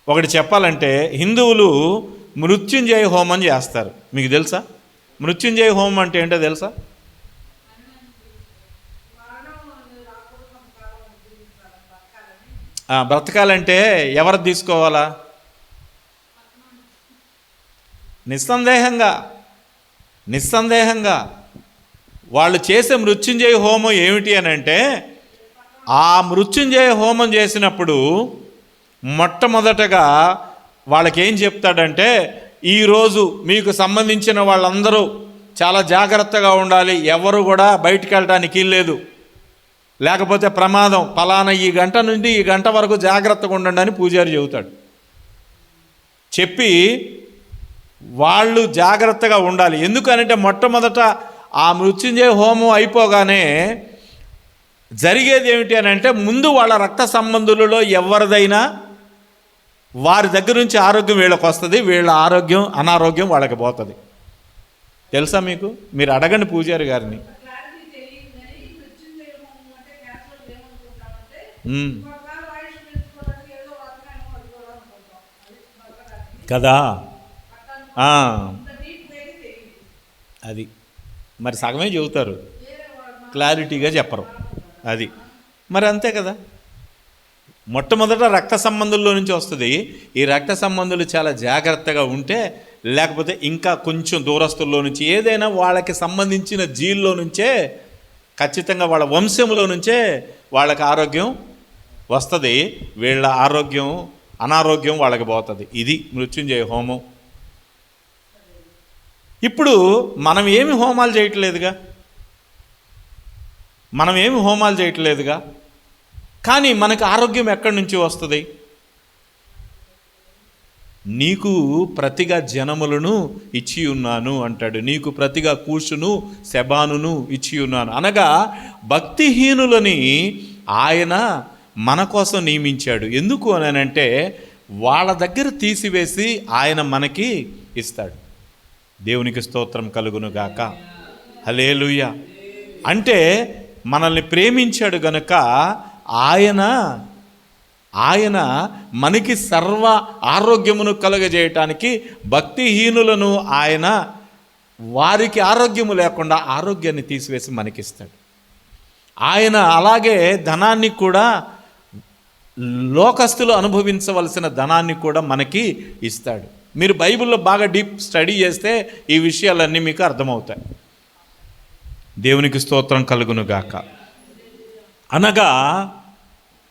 ఒకటి చెప్పాలంటే, హిందువులు మృత్యుంజయ హోమం చేస్తారు. మీకు తెలుసా? మృత్యుంజయ హోమం అంటే ఏంటో తెలుసా? బ్రతకాలంటే ఎవరు తీసుకోవాలా? నిస్సందేహంగా వాళ్ళు చేసే మృత్యుంజయ హోమం ఏమిటి అని అంటే, ఆ మృత్యుంజయ హోమం చేసినప్పుడు మొట్టమొదటగా వాళ్ళకి ఏం చెప్తాడంటే, ఈరోజు మీకు సంబంధించిన వాళ్ళందరూ చాలా జాగ్రత్తగా ఉండాలి, ఎవరు కూడా బయటికి వెళ్ళడానికి లేదు, లేకపోతే ప్రమాదం, ఫలానా ఈ గంట నుండి ఈ గంట వరకు జాగ్రత్తగా ఉండండి అని పూజారి చెబుతాడు. చెప్పి వాళ్ళు జాగ్రత్తగా ఉండాలి. ఎందుకనంటే, మొట్టమొదట ఆ మృత్యుంజయ హోమం అయిపోగానే జరిగేది ఏమిటి అని అంటే, ముందు వాళ్ళ రక్త సంబంధులలో ఎవరిదైనా వారి దగ్గర నుంచి ఆరోగ్యం వీళ్ళకి వస్తుంది, వీళ్ళ ఆరోగ్యం అనారోగ్యం వాళ్ళకి పోతుంది. తెలుసా మీకు? మీరు అడగండి పూజారి గారిని. ఉమ్. కదా ఆ, అది మరి సగమే చెబుతారు, క్లారిటీగా చెప్పరు. అది మరి అంతే కదా. మొట్టమొదట రక్త సంబంధుల్లో నుంచి వస్తుంది. ఈ రక్త సంబంధులు చాలా జాగ్రత్తగా ఉంటే, లేకపోతే ఇంకా కొంచెం దూరస్తుల్లో నుంచి, ఏదైనా వాళ్ళకి సంబంధించిన జీల్లో నుంచే, ఖచ్చితంగా వాళ్ళ వంశంలో నుంచే వాళ్ళకి ఆరోగ్యం వస్తుంది. వీళ్ళ ఆరోగ్యం అనారోగ్యం వాళ్ళకి పోతుంది. ఇది మృత్యుంజయ హోమం. ఇప్పుడు మనం ఏమి హోమాలు చేయట్లేదుగా, కానీ మనకు ఆరోగ్యం ఎక్కడి నుంచి వస్తుంది? నీకు ప్రతిగా జనములను ఇచ్చి ఉన్నాను అంటాడు. నీకు ప్రతిగా కూషును శబానును ఇచ్చి ఉన్నాను అనగా, భక్తిహీనులని ఆయన మన కోసం నియమించాడు. ఎందుకు అని అంటే, వాళ్ళ దగ్గర తీసివేసి ఆయన మనకి ఇస్తాడు. దేవునికి స్తోత్రం కలుగును గాక. హల్లెలూయా. అంటే మనల్ని ప్రేమించాడు గనుక ఆయన మనకి సర్వ ఆరోగ్యమును కలుగజేయటానికి భక్తిహీనులను ఆయన వారికి ఆరోగ్యము లేకుండా ఆరోగ్యాన్ని తీసివేసి మనకిస్తాడు. ఆయన అలాగే ధనాన్ని కూడా, లోకస్తులు అనుభవించవలసిన ధనాన్ని కూడా మనకి ఇస్తాడు. మీరు బైబిల్లో బాగా డీప్ స్టడీ చేస్తే ఈ విషయాలన్నీ మీకు అర్థమవుతాయి. దేవునికి స్తోత్రం కలుగును గాక. అనగా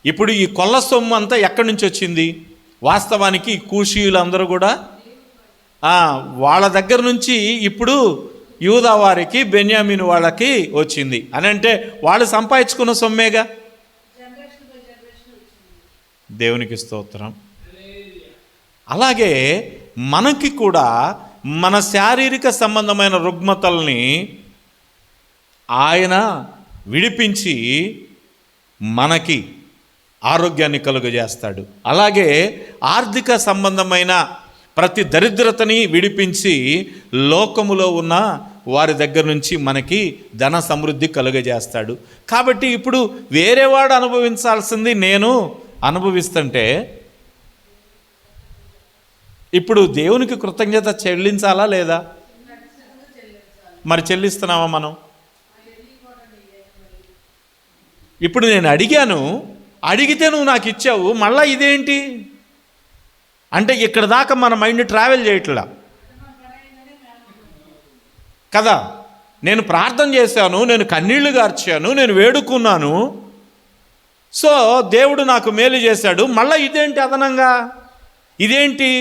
ఇప్పుడు ఈ కొల్ల సొమ్ము అంతా ఎక్కడి నుంచి వచ్చింది? వాస్తవానికి ఈ కూషీయులందరూ కూడా వాళ్ళ దగ్గర నుంచి ఇప్పుడు యూదా వారికి, బెన్యామీను వాళ్ళకి వచ్చింది అని అంటే, వాళ్ళు సంపాదించుకున్న సొమ్మేగా. దేవునికి స్తోత్రం. అలాగే మనకి కూడా మన శారీరక సంబంధమైన రుగ్మతల్ని ఆయన విడిపించి మనకి ఆరోగ్యాన్ని కలుగజేస్తాడు. అలాగే ఆర్థిక సంబంధమైన ప్రతి దరిద్రతని విడిపించి లోకములో ఉన్న వారి దగ్గర నుంచి మనకి ధన సమృద్ధి కలుగజేస్తాడు. కాబట్టి ఇప్పుడు వేరేవాడు అనుభవించాల్సింది నేను అనుభవిస్తుంటే, ఇప్పుడు దేవునికి కృతజ్ఞత చెల్లించాలా లేదా? మరి చెల్లిస్తున్నావా మనం? ఇప్పుడు నేను అడిగితే నువ్వు నాకు ఇచ్చావు, మళ్ళీ ఇదేంటి అంటే ఇక్కడ దాకా మన మైండ్ ట్రావెల్ చేయట్లా కదా. నేను ప్రార్థన చేశాను, నేను కన్నీళ్లు గార్చాను, నేను వేడుకున్నాను, సో దేవుడు నాకు మేలు చేశాడు, మళ్ళీ ఇదేంటి అదనంగా, ఇదేంటి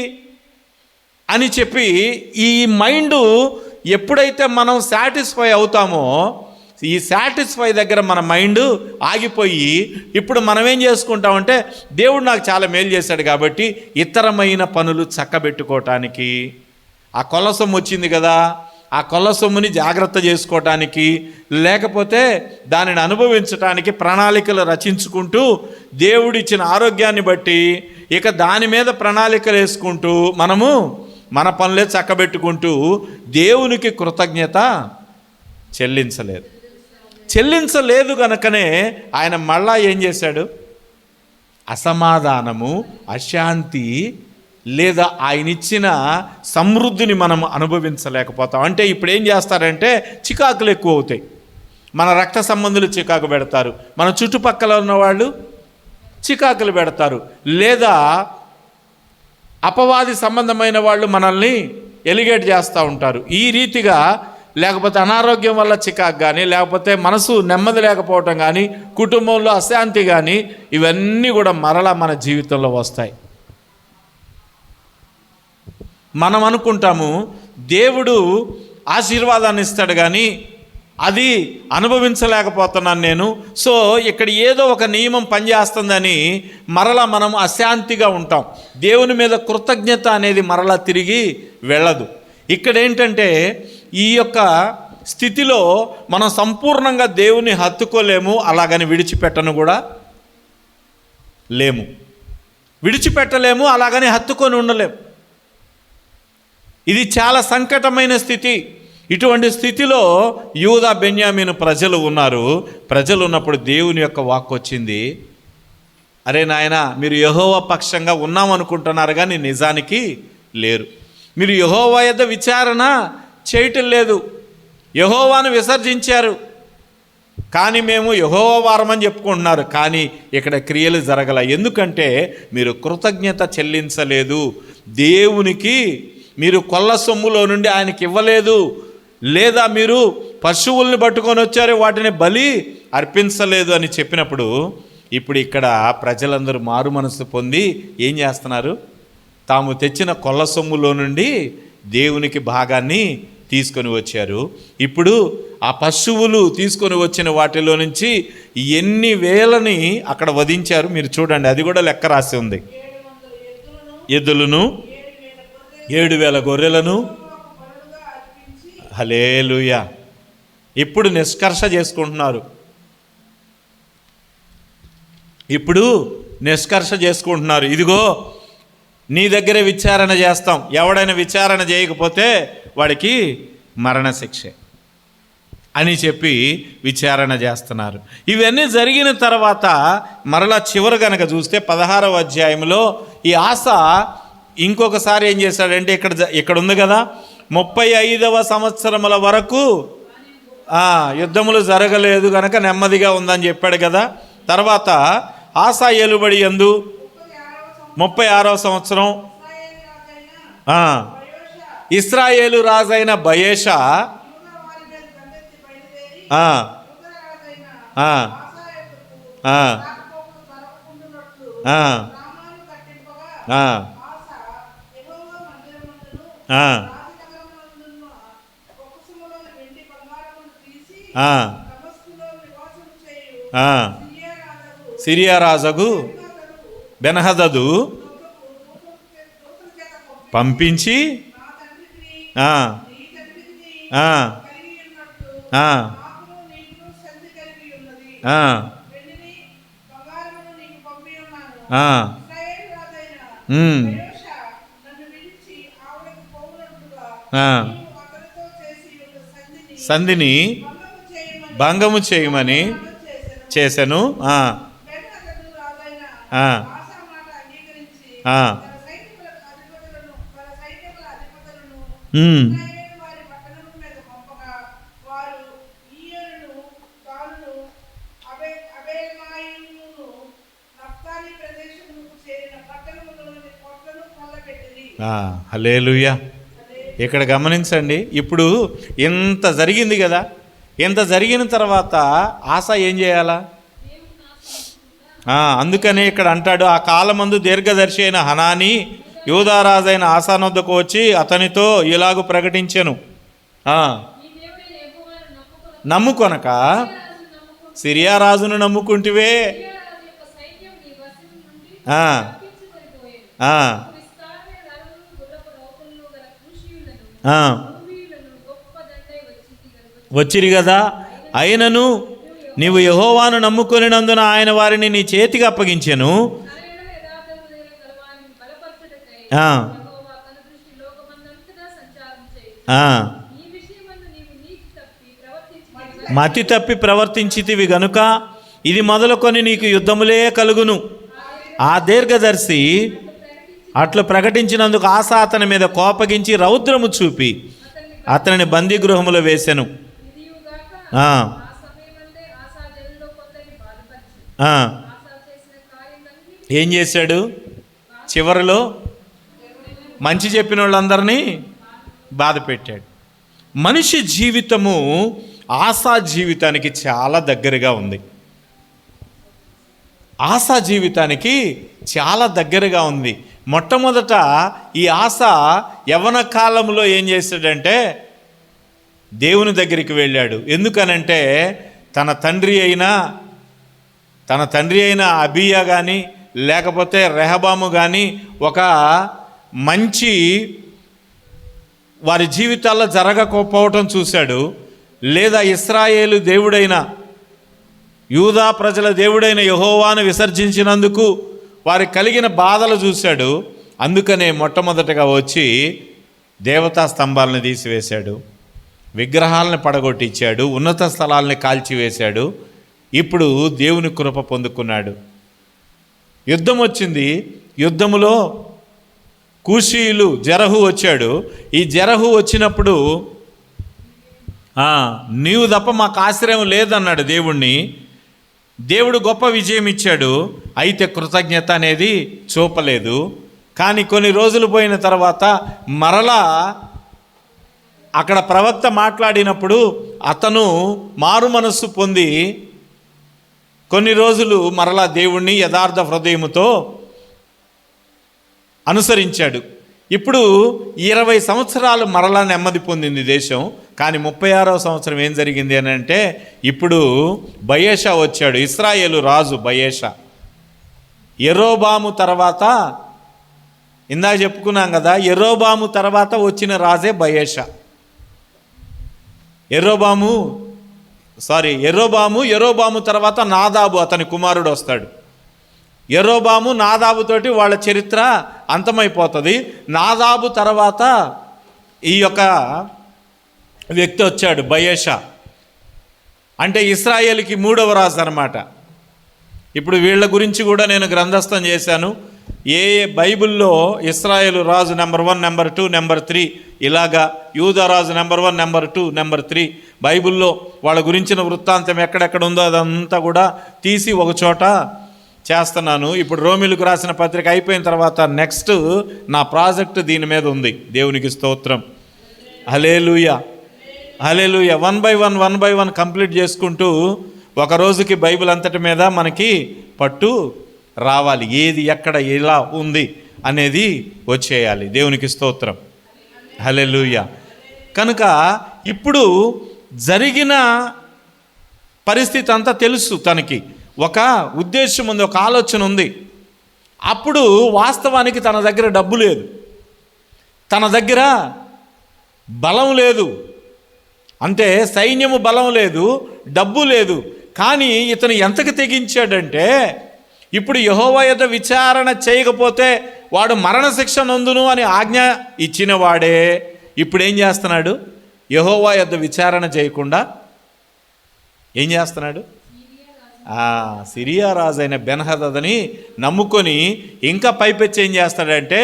అని చెప్పి ఈ మైండ్ ఎప్పుడైతే మనం సాటిస్ఫై అవుతామో, ఈ సాటిస్ఫై దగ్గర మన మైండ్ ఆగిపోయి, ఇప్పుడు మనం ఏం చేసుకుంటామంటే, దేవుడు నాకు చాలా మేలు చేశాడు కాబట్టి ఇతరమైన పనులు చక్కబెట్టుకోవటానికి, ఆ కొల్ల సొమ్ము వచ్చింది కదా, ఆ కొల్ల సొమ్ముని జాగ్రత్త చేసుకోవటానికి, లేకపోతే దానిని అనుభవించటానికి ప్రణాళికలు రచించుకుంటూ, దేవుడిచ్చిన ఆరోగ్యాన్ని బట్టి ఇక దాని మీద ప్రణాళికలు వేసుకుంటూ మనము మన పనులే చక్కబెట్టుకుంటూ దేవునికి కృతజ్ఞత చెల్లించలేదు కనుకనే ఆయన మళ్ళా ఏం చేశాడు? అసమాధానము, అశాంతి, లేదా ఆయన ఇచ్చిన సమృద్ధిని మనం అనుభవించలేకపోతాం. అంటే ఇప్పుడు ఏం చేస్తారంటే, చికాకులు ఎక్కువ అవుతాయి. మన రక్త సంబంధులు చికాకు పెడతారు, మన చుట్టుపక్కల ఉన్నవాళ్ళు చికాకులు పెడతారు, లేదా అపవాది సంబంధమైన వాళ్ళు మనల్ని ఎలిగేట్ చేస్తూ ఉంటారు. ఈ రీతిగా లేకపోతే అనారోగ్యం వల్ల చికాకు కానీ, లేకపోతే మనసు నెమ్మది లేకపోవటం కానీ, కుటుంబంలో అశాంతి కానీ, ఇవన్నీ కూడా మరలా మన జీవితంలో వస్తాయి. మనం అనుకుంటాము దేవుడు ఆశీర్వాదాన్ని ఇస్తాడు కానీ అది అనుభవించలేకపోతున్నాను నేను, సో ఇక్కడ ఏదో ఒక నియమం పనిచేస్తుందని మరలా మనం అశాంతిగా ఉంటాం. దేవుని మీద కృతజ్ఞత అనేది మరలా తిరిగి వెళ్ళదు. ఇక్కడ ఏంటంటే, ఈ యొక్క స్థితిలో మనం సంపూర్ణంగా దేవుని హత్తుకోలేము, అలాగని విడిచిపెట్టలేము, అలాగని హత్తుకొని ఉండలేము. ఇది చాలా సంకటమైన స్థితి. ఇటువంటి స్థితిలో యూదా బెన్యామీను ప్రజలు ఉన్నారు. ప్రజలు ఉన్నప్పుడు దేవుని యొక్క వాక్కు వచ్చింది, అరే నాయనా, మీరు యెహోవా పక్షంగా ఉన్నామనుకుంటున్నారు కానీ నిజానికి లేరు. మీరు యెహోవా యొద్ద విచారణ చేయటం లేదు. యెహోవాను విసర్జించారు, కానీ మేము యెహోవా వారమని చెప్పుకుంటున్నారు, కానీ ఇక్కడ క్రియలు జరగల. ఎందుకంటే మీరు కృతజ్ఞత చెల్లించలేదు. దేవునికి మీరు కొల్ల సొమ్ములో నుండి ఆయనకి ఇవ్వలేదు, లేదా మీరు పశువుల్ని పట్టుకొని వచ్చారు, వాటిని బలి అర్పించలేదు అని చెప్పినప్పుడు, ఇప్పుడు ఇక్కడ ప్రజలందరూ మారు మనసు పొంది ఏం చేస్తున్నారు? తాము తెచ్చిన కొల్ల సొమ్ములో నుండి దేవునికి భాగాన్ని తీసుకొని వచ్చారు. ఇప్పుడు ఆ పశువులు తీసుకొని వచ్చిన వాటిలో నుంచి ఎన్ని వేలని అక్కడ వధించారు మీరు చూడండి. అది కూడా లెక్క రాసి ఉంది. 700 ఎద్దులను, 7,000 గొర్రెలను. హల్లెలూయా. ఇప్పుడు నిష్కర్ష చేసుకుంటున్నారు. ఇదిగో నీ దగ్గరే విచారణ చేస్తాం, ఎవడైనా విచారణ చేయకపోతే వాడికి మరణశిక్షే అని చెప్పి విచారణ చేస్తున్నారు. ఇవన్నీ జరిగిన తర్వాత మరలా చివరి కనుక చూస్తే 16వ అధ్యాయంలో ఈ ఆస ఇంకొకసారి ఏం చేశాడంటే, ఇక్కడ ఉంది కదా, 35వ సంవత్సరముల వరకు యుద్ధములు జరగలేదు కనుక నెమ్మదిగా ఉందని చెప్పాడు కదా. తర్వాత ఆసా ఏలుబడి యందు 36వ సంవత్సరం ఇశ్రాయేలు రాజైన బయేషా సిరియా రాజగు బెన్హదదు పంపించి సంధిని భంగము చేయమని చేశాను. హల్లెలూయా. ఇక్కడ గమనించండి, ఇప్పుడు ఇంత జరిగింది కదా, ఇంత జరిగిన తర్వాత ఆస ఏం చేయాలా? అందుకనే ఇక్కడ అంటాడు, ఆ కాలమందు దీర్ఘదర్శి అయిన హనాని యూదారాజైన ఆసానొద్దకు వచ్చి అతనితో ఇలాగు ప్రకటించెను, నమ్ముకొనక సిరియా రాజును నమ్ముకుంటివే. వచ్చిరి కదా, అయినను నీవు యెహోవాను నమ్ముకొనినందున ఆయన వారిని నీ చేతికి అప్పగించెను. మతి తప్పి ప్రవర్తించితివి గనుక ఇది మొదలుకొని నీకు యుద్ధములే కలుగును. ఆ దీర్ఘదర్శి అట్లు ప్రకటించినందుకు ఆస అతని మీద కోపగించి రౌద్రము చూపి అతనిని బందీగృహములో వేసెను. ఏం చేశాడు? చివరిలో మంచి చెప్పిన వాళ్ళందరినీ బాధ పెట్టాడు. మనిషి జీవితము ఆశా జీవితానికి చాలా దగ్గరగా ఉంది. ఆశా జీవితానికి చాలా దగ్గరగా ఉంది. మొట్టమొదట ఈ ఆశ యవ్వన కాలంలో ఏం చేశాడంటే దేవుని దగ్గరికి వెళ్ళాడు. ఎందుకనంటే తన తండ్రి అయిన అబీయా కానీ లేకపోతే రెహబాము కానీ ఒక మంచి వారి జీవితాల్లో జరగకపోవటం చూశాడు, లేదా ఇశ్రాయేలు దేవుడైన యూదా ప్రజల దేవుడైన యెహోవాను విసర్జించినందుకు వారికి కలిగిన బాధలు చూశాడు. అందుకనే మొట్టమొదటగా వచ్చి దేవతా స్తంభాలను తీసివేశాడు, విగ్రహాలను పడగొట్టించాడు, ఉన్నత స్థలాల్ని కాల్చివేశాడు. ఇప్పుడు దేవుని కృప పొందుకున్నాడు. యుద్ధం వచ్చింది. యుద్ధములో కూషీయులు జరహు వచ్చాడు. ఈ జరహు వచ్చినప్పుడు నీవు తప్ప మాకు ఆశ్రయం లేదన్నాడు దేవుణ్ణి. దేవుడు గొప్ప విజయం ఇచ్చాడు. అయితే కృతజ్ఞత అనేది చూపలేదు. కానీ కొన్ని రోజులు పోయిన తర్వాత మరలా అక్కడ ప్రవక్త మాట్లాడినప్పుడు అతను మారు మనస్సు పొంది కొన్ని రోజులు మరలా దేవుణ్ణి యథార్థ హృదయముతో అనుసరించాడు. ఇప్పుడు 20 సంవత్సరాలు మరలా నెమ్మది పొందింది దేశం. కానీ 36వ సంవత్సరం ఏం జరిగింది అని అంటే, ఇప్పుడు బయేషా వచ్చాడు, ఇశ్రాయేలు రాజు బయేషా. యెరోబాము తర్వాత, ఇందాక చెప్పుకున్నాం కదా, యెరోబాము తర్వాత వచ్చిన రాజే బయేషా. యెరోబాము తర్వాత నాదాబు అతని కుమారుడు వస్తాడు. యెరోబాము నాదాబుతోటి వాళ్ళ చరిత్ర అంతమైపోతుంది. నాదాబు తర్వాత ఈ యొక్క వ్యక్తి వచ్చాడు బయేషా. అంటే ఇశ్రాయేలుకి 3వ రాజు అన్నమాట. ఇప్పుడు వీళ్ళ గురించి కూడా నేను గ్రంథస్థం చేశాను. ఏ బైబిల్లో ఇశ్రాయేలు రాజు నెంబర్ 1, నెంబర్ 2, నెంబర్ 3 ఇలాగా, యూదా రాజు నెంబర్ 1, నెంబర్ 2, నెంబర్ 3 బైబిల్లో వాళ్ళ గురించిన వృత్తాంతం ఎక్కడెక్కడ ఉందో అదంతా కూడా తీసి ఒక చోట చేస్తున్నాను. ఇప్పుడు రోమిలకు రాసిన పత్రిక అయిపోయిన తర్వాత నెక్స్ట్ నా ప్రాజెక్ట్ దీని మీద ఉంది. దేవునికి స్తోత్రం. హల్లెలూయా, హల్లెలూయా. 1 బై 1 కంప్లీట్ చేసుకుంటూ ఒక రోజుకి బైబిల్ అంతటి మీద మనకి పట్టు రావాలి. ఏది ఎక్కడ ఎలా ఉంది అనేది వచ్చేయాలి. దేవునికి స్తోత్రం. హల్లెలూయా. కనుక ఇప్పుడు జరిగిన పరిస్థితి అంతా తెలుసు. తనకి ఒక ఉద్దేశం ఉంది, ఒక ఆలోచన ఉంది. అప్పుడు వాస్తవానికి తన దగ్గర డబ్బు లేదు, తన దగ్గర బలం లేదు, అంటే సైన్యము బలం లేదు, డబ్బు లేదు. కానీ ఇతను ఎంతకు తెగించాడంటే, ఇప్పుడు యెహోవా యొద్ద విచారణ చేయకపోతే వాడు మరణశిక్ష నందును అని ఆజ్ఞ ఇచ్చిన వాడే ఇప్పుడు ఏం చేస్తున్నాడు? యెహోవా యొద్ద విచారణ చేయకుండా ఏం చేస్తున్నాడు? సిరియా రాజు అయిన బెన్హదదని నమ్ముకొని ఇంకా పైపెచ్చి ఏం చేస్తాడంటే,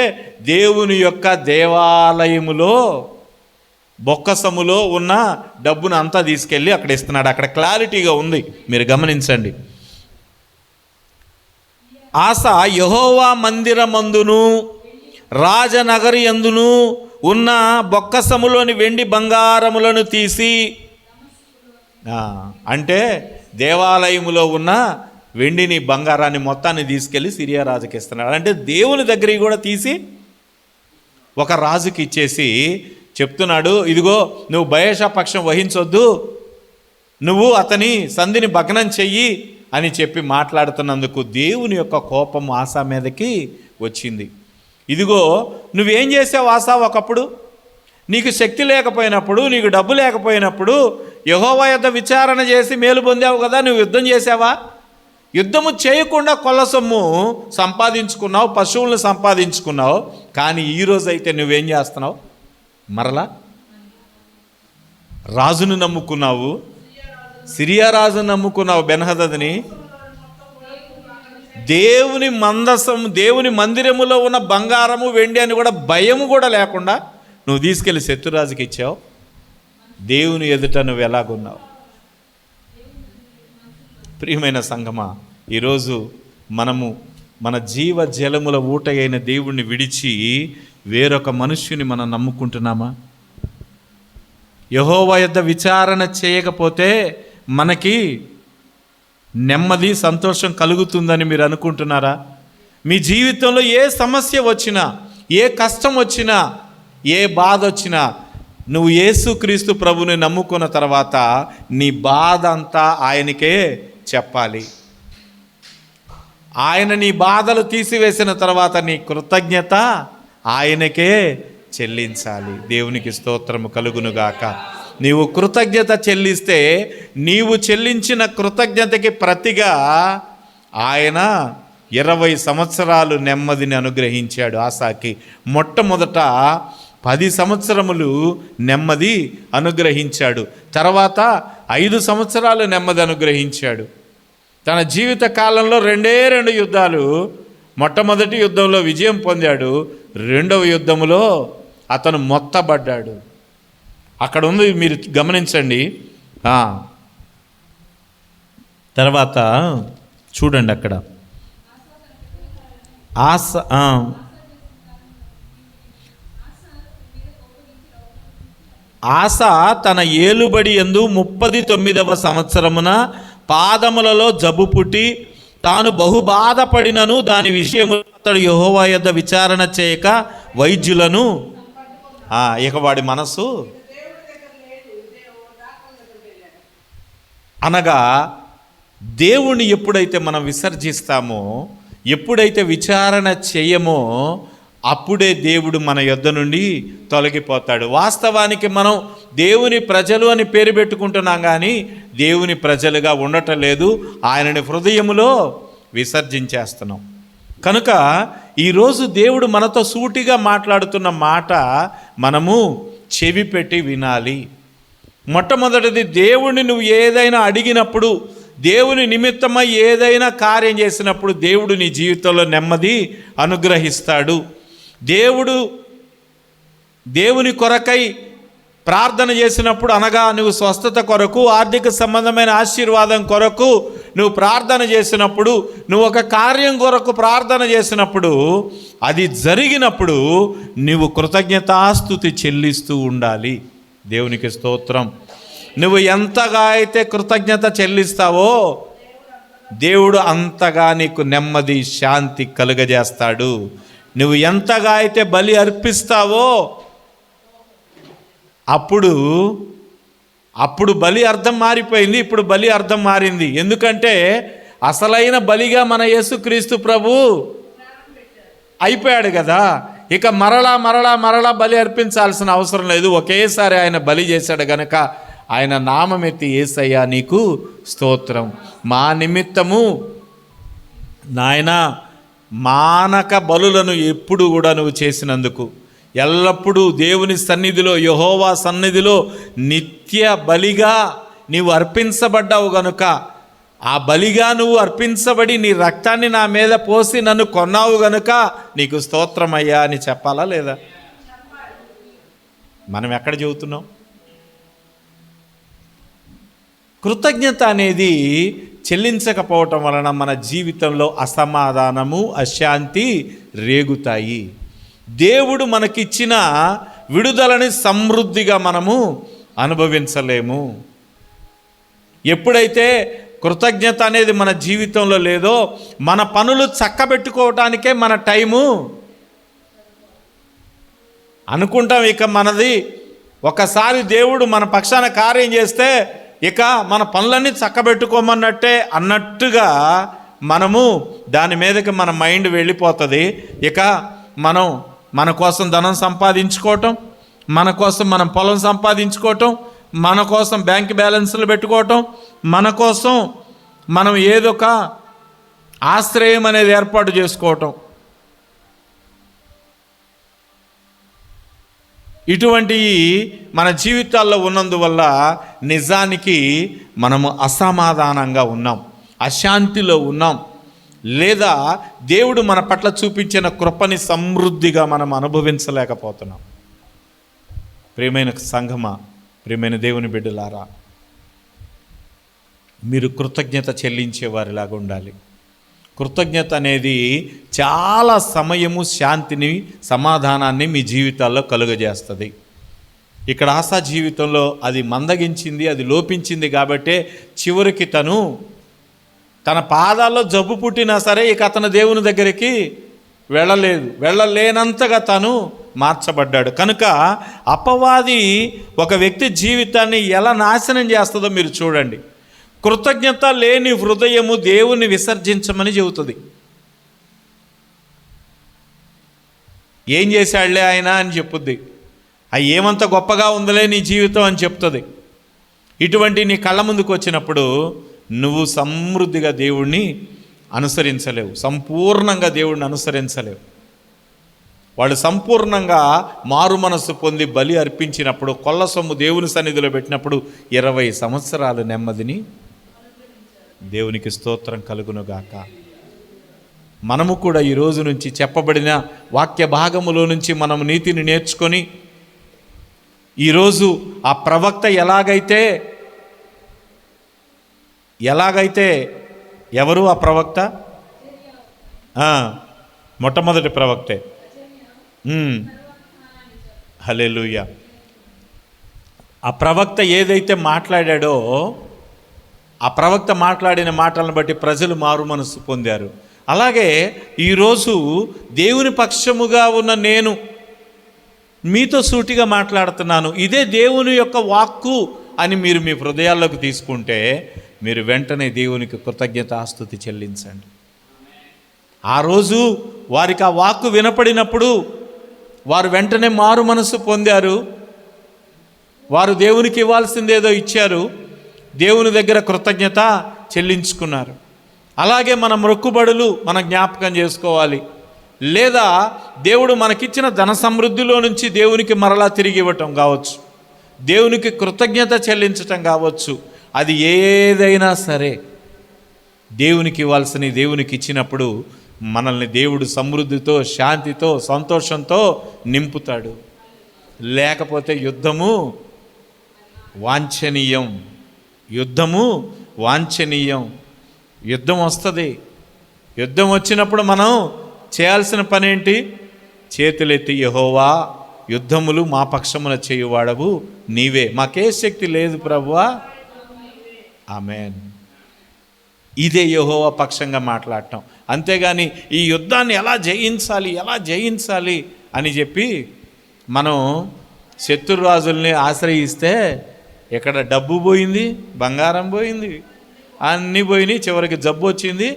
దేవుని యొక్క దేవాలయములో బొక్కసములో ఉన్న డబ్బును అంతా తీసుకెళ్ళి అక్కడ ఇస్తున్నాడు. అక్కడ క్లారిటీగా ఉంది, మీరు గమనించండి. ఆస యెహోవా మందిరమందును రాజనగరి యందును ఉన్న బొక్కసములోని వెండి బంగారములను తీసి, అంటే దేవాలయములో ఉన్న వెండిని బంగారాన్ని మొత్తాన్ని తీసుకెళ్ళి సిరియా రాజుకి ఇస్తున్నాడు. అంటే దేవుని దగ్గరికి కూడా తీసి ఒక రాజుకి ఇచ్చేసి చెప్తున్నాడు, ఇదిగో నువ్వు బయేషా పక్షం వహించొద్దు, నువ్వు అతని సంధిని భగ్నం చెయ్యి అని చెప్పి మాట్లాడుతున్నందుకు దేవుని యొక్క కోపం ఆసా మీదకి వచ్చింది. ఇదిగో నువ్వేం చేసావు ఆసా, ఒకప్పుడు నీకు శక్తి లేకపోయినప్పుడు, నీకు డబ్బు లేకపోయినప్పుడు యెహోవా యొద్ద విచారణ చేసి మేలు పొందావు కదా, నువ్వు యుద్ధం చేసావా? యుద్ధము చేయకుండా కొల్ల సొమ్ము సంపాదించుకున్నావు, పశువులను సంపాదించుకున్నావు. కానీ ఈరోజు అయితే నువ్వేం చేస్తున్నావు? మరలా రాజును నమ్ముకున్నావు, సిరియా రాజును నమ్ముకున్నావు బెన్హదదుని. దేవుని దేవుని మందిరములో ఉన్న బంగారము వెండి అని కూడా భయము కూడా లేకుండా నువ్వు తీసుకెళ్ళి శత్రురాజుకి ఇచ్చావు. దేవుని ఎదుట నువ్వు ఎలాగున్నావు? ప్రియమైన సంగమా, ఈరోజు మనము మన జీవ జలముల ఊట అయిన దేవుణ్ణి విడిచి వేరొక మనుష్యుని మనం నమ్ముకుంటున్నామా? యెహోవా యొద్ద విచారణ చేయకపోతే మనకి నెమ్మది, సంతోషం కలుగుతుందని మీరు అనుకుంటున్నారా? మీ జీవితంలో ఏ సమస్య వచ్చినా, ఏ కష్టం వచ్చినా, ఏ బాధ వచ్చినా, నువ్వు యేసుక్రీస్తు ప్రభుని నమ్ముకున్న తర్వాత నీ బాధ అంతా ఆయనకే చెప్పాలి. ఆయన నీ బాధలు తీసివేసిన తర్వాత నీ కృతజ్ఞత ఆయనకే చెల్లించాలి. దేవునికి స్తోత్రము కలుగునుగాక. నీవు కృతజ్ఞత చెల్లిస్తే నీవు చెల్లించిన కృతజ్ఞతకి ప్రతిగా ఆయన 20 సంవత్సరాలు నెమ్మదిని అనుగ్రహించాడు ఆసాకి. మొట్టమొదట 10 సంవత్సరములు నెమ్మది అనుగ్రహించాడు, తర్వాత 5 సంవత్సరాలు నెమ్మది అనుగ్రహించాడు. తన జీవిత కాలంలో 2 యుద్ధాలు మొట్టమొదటి యుద్ధంలో విజయం పొందాడు, రెండవ యుద్ధంలో అతను మొత్తబడ్డాడు. అక్కడ ఉంది, మీరు గమనించండి. తర్వాత చూడండి, అక్కడ ఆస తన ఏలుబడి యందు 39వ సంవత్సరమున పాదములలో జబ్బు పుట్టి తాను బహుబాధపడినను దాని విషయము అతడు యెహోవా యొద్ద విచారణ చేయక వైద్యులను ఇక వాడి మనసు అనగా దేవుణ్ణి ఎప్పుడైతే మనం విసర్జిస్తామో, ఎప్పుడైతే విచారణ చేయమో, అప్పుడే దేవుడు మన యొద్ద నుండి తొలగిపోతాడు. వాస్తవానికి మనం దేవుని ప్రజలు అని పేరు పెట్టుకుంటున్నాం, కానీ దేవుని ప్రజలుగా ఉండటం లేదు. ఆయనని హృదయములో విసర్జించేస్తున్నాం. కనుక ఈరోజు దేవుడు మనతో సూటిగా మాట్లాడుతున్న మాట మనము చెవి పెట్టి వినాలి. మొట్టమొదటిది, దేవుడిని నువ్వు ఏదైనా అడిగినప్పుడు, దేవుని నిమిత్తమై ఏదైనా కార్యం చేసినప్పుడు దేవుడు నీ జీవితంలో నెమ్మది అనుగ్రహిస్తాడు. దేవుని కొరకై ప్రార్థన చేసినప్పుడు, అనగా నువ్వు స్వస్థత కొరకు, ఆర్థిక సంబంధమైన ఆశీర్వాదం కొరకు నువ్వు ప్రార్థన చేసినప్పుడు, నువ్వు ఒక కార్యం కొరకు ప్రార్థన చేసినప్పుడు, అది జరిగినప్పుడు నువ్వు కృతజ్ఞతాస్తుతి చెల్లిస్తూ ఉండాలి. దేవునికి స్తోత్రం. నువ్వు ఎంతగా అయితే కృతజ్ఞత చెల్లిస్తావో దేవుడు అంతగా నీకు నెమ్మది, శాంతి కలుగజేస్తాడు. నువ్వు ఎంతగా అయితే బలి అర్పిస్తావో అప్పుడు బలి అర్థం మారిపోయింది. ఇప్పుడు బలి అర్థం మారింది. ఎందుకంటే అసలైన బలిగా మన యేసుక్రీస్తు ప్రభు అయిపోయాడు కదా. ఇక మరలా బలి అర్పించాల్సిన అవసరం లేదు. ఒకేసారి ఆయన బలి చేశాడు గనక ఆయన నామమెత్తి, యేసయ్యా నీకు స్తోత్రం, మా నిమిత్తము నాయనా మానక బలులను ఎప్పుడు కూడా నువ్వు చేసినందుకు, ఎల్లప్పుడూ దేవుని సన్నిధిలో, యెహోవా సన్నిధిలో నిత్య బలిగా నీవు అర్పించబడ్డావు గనుక, ఆ బలిగా నువ్వు అర్పించబడి నీ రక్తాన్ని నా మీద పోసి నన్ను కొన్నావు గనుక నీకు స్తోత్రమయ్యా అని చెప్పాలా లేదా? మనం ఎక్కడ చెబుతున్నాం? కృతజ్ఞత అనేది చెల్లించకపోవటం వలన మన జీవితంలో అసమాధానము, అశాంతి రేగుతాయి. దేవుడు మనకిచ్చిన విడుదలని సమృద్ధిగా మనము అనుభవించలేము. ఎప్పుడైతే కృతజ్ఞత అనేది మన జీవితంలో లేదో, మన పనులు చక్కబెట్టుకోవటానికే మన టైము అనుకుంటాం. ఇక మనది ఒకసారి దేవుడు మన పక్షాన కార్యం చేస్తే ఇక మన పనులన్నీ చక్కబెట్టుకోమన్నట్టే అన్నట్టుగా మనము దాని మీదకి మన మైండ్ వెళ్ళిపోతుంది. ఇక మనం మన కోసం ధనం సంపాదించుకోవటం, మన కోసం మనం పొలం సంపాదించుకోవటం, మన కోసం బ్యాంక్ బ్యాలెన్స్లు పెట్టుకోవటం, మన కోసం మనం ఏదొక ఆశ్రయం అనేది ఏర్పాటు చేసుకోవటం, ఇటువంటివి మన జీవితాల్లో ఉన్నందువల్ల నిజానికి మనము అసమాధానంగా ఉన్నాం, అశాంతిలో ఉన్నాం, లేదా దేవుడు మన పట్ల చూపించిన కృపని సమృద్ధిగా మనం అనుభవించలేకపోతున్నాం. ప్రియమైన సంఘమా, ప్రియమైన దేవుని బిడ్డలారా, మీరు కృతజ్ఞత చెల్లించేవారిలాగా ఉండాలి. కృతజ్ఞత అనేది చాలా సమయము శాంతిని, సమాధానాన్ని మీ జీవితాల్లో కలుగజేస్తుంది. ఇక్కడ ఆశా జీవితంలో అది మందగించింది, అది లోపించింది కాబట్టే చివరికి తన పాదాల్లో జబ్బు పుట్టినా సరే ఇక అతను దేవుని దగ్గరికి వెళ్ళలేనంతగా తను మార్చబడ్డాడు. కనుక అపవాది ఒక వ్యక్తి జీవితాన్ని ఎలా నాశనం చేస్తుందో మీరు చూడండి. కృతజ్ఞత లేని హృదయము దేవుని విసర్జించమని చెబుతుంది. ఏం చేశాడులే ఆయన అని చెప్పుద్ది. ఏమంత గొప్పగా ఉందిలే నీ జీవితం అని చెప్తుంది. ఇటువంటి నీ కళ్ళ ముందుకు వచ్చినప్పుడు నువ్వు సమృద్ధిగా దేవుణ్ణి అనుసరించలేవు, సంపూర్ణంగా దేవుణ్ణి అనుసరించలేవు. వాళ్ళు సంపూర్ణంగా మారు మనస్సు పొంది బలి అర్పించినప్పుడు, కొల్ల సొమ్ము దేవుని సన్నిధిలో పెట్టినప్పుడు 20 సంవత్సరాలు నెమ్మదిని, దేవునికి స్తోత్రం కలుగునుగాక. మనము కూడా ఈ రోజు నుంచి చెప్పబడిన వాక్య భాగములో నుంచి మనము నీతిని నేర్చుకొని ఈరోజు ఆ ప్రవక్త ఎలాగైతే ఎవరు ఆ ప్రవక్త? మొట్టమొదటి ప్రవక్తే. హల్లెలూయా. ఆ ప్రవక్త ఏదైతే మాట్లాడాడో ఆ ప్రవక్త మాట్లాడిన మాటలను బట్టి ప్రజలు మారు మనసు పొందారు. అలాగే ఈరోజు దేవుని పక్షముగా ఉన్న నేను మీతో సూటిగా మాట్లాడుతున్నాను, ఇదే దేవుని యొక్క వాక్కు అని మీరు మీ హృదయాల్లోకి తీసుకుంటే మీరు వెంటనే దేవునికి కృతజ్ఞతాస్తుతి చెల్లించండి. ఆ రోజు వారికి ఆ వాక్కు వినపడినప్పుడు వారు వెంటనే మారు మనసు పొందారు. వారు దేవునికి ఇవ్వాల్సిందేదో ఇచ్చారు, దేవుని దగ్గర కృతజ్ఞత చెల్లించుకున్నారు. అలాగే మన మొక్కుబడులు మనం జ్ఞాపకం చేసుకోవాలి. లేదా దేవుడు మనకిచ్చిన ధన సమృద్ధిలో నుంచి దేవునికి మరలా తిరిగి ఇవ్వటం కావచ్చు, దేవునికి కృతజ్ఞత చెల్లించటం కావచ్చు. అది ఏదైనా సరే దేవునికి ఇవ్వాల్సిన దేవునికి ఇచ్చినప్పుడు మనల్ని దేవుడు సమృద్ధితో, శాంతితో, సంతోషంతో నింపుతాడు. లేకపోతే యుద్ధము వాంఛనీయం. యుద్ధం వస్తుంది. యుద్ధం వచ్చినప్పుడు మనం చేయాల్సిన పని ఏంటి? చేతులెత్తి, యెహోవా యుద్ధములు మా పక్షమున చేయువాడవు నీవే, మాకే శక్తి లేదు ప్రభువా. ఆమేన్. ఇదే యెహోవా పక్షంగా మాట్లాడటం. అంతేగాని ఈ యుద్ధాన్ని ఎలా జయించాలి అని చెప్పి మనం శత్రురాజుల్ని ఆశ్రయిస్తే ఇక్కడ డబ్బు పోయింది, బంగారం పోయింది, అన్నీ పోయినాయి. చివరికి జబ్బు వచ్చింది.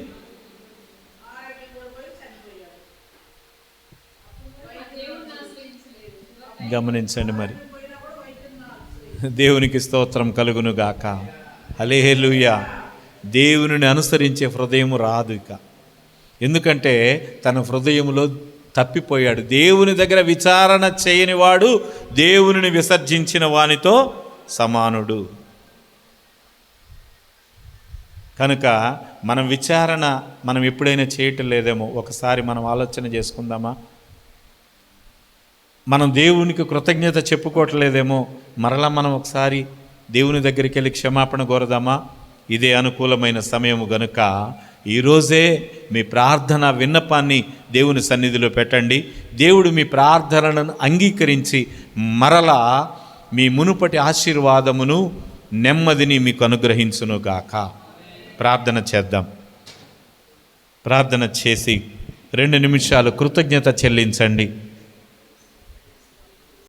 గమనించండి. మరి దేవునికి స్తోత్రం కలుగును గాక. హల్లెలూయా. దేవునిని అనుసరించే హృదయం రాదు ఇక. ఎందుకంటే తన హృదయంలో తప్పిపోయాడు. దేవుని దగ్గర విచారణ చేయని వాడు దేవునిని విసర్జించిన వానితో సమానుడు. కనుక మనం ఎప్పుడైనా చేయటం లేదేమో ఒకసారి మనం ఆలోచన చేసుకుందామా? మనం దేవునికి కృతజ్ఞత చెప్పుకోవట్లేదేమో మరలా మనం ఒకసారి దేవుని దగ్గరికి వెళ్ళి క్షమాపణ కోరదామా? ఇదే అనుకూలమైన సమయము గనుక ఈరోజే మీ ప్రార్థన విన్నపాన్ని దేవుని సన్నిధిలో పెట్టండి. దేవుడు మీ ప్రార్థనలను అంగీకరించి మరలా మీ మునుపటి ఆశీర్వాదమును, నెమ్మదిని మీకు అనుగ్రహించునుగాక. ప్రార్థన చేద్దాం. ప్రార్థన చేసి 2 నిమిషాలు కృతజ్ఞత చెల్లించండి.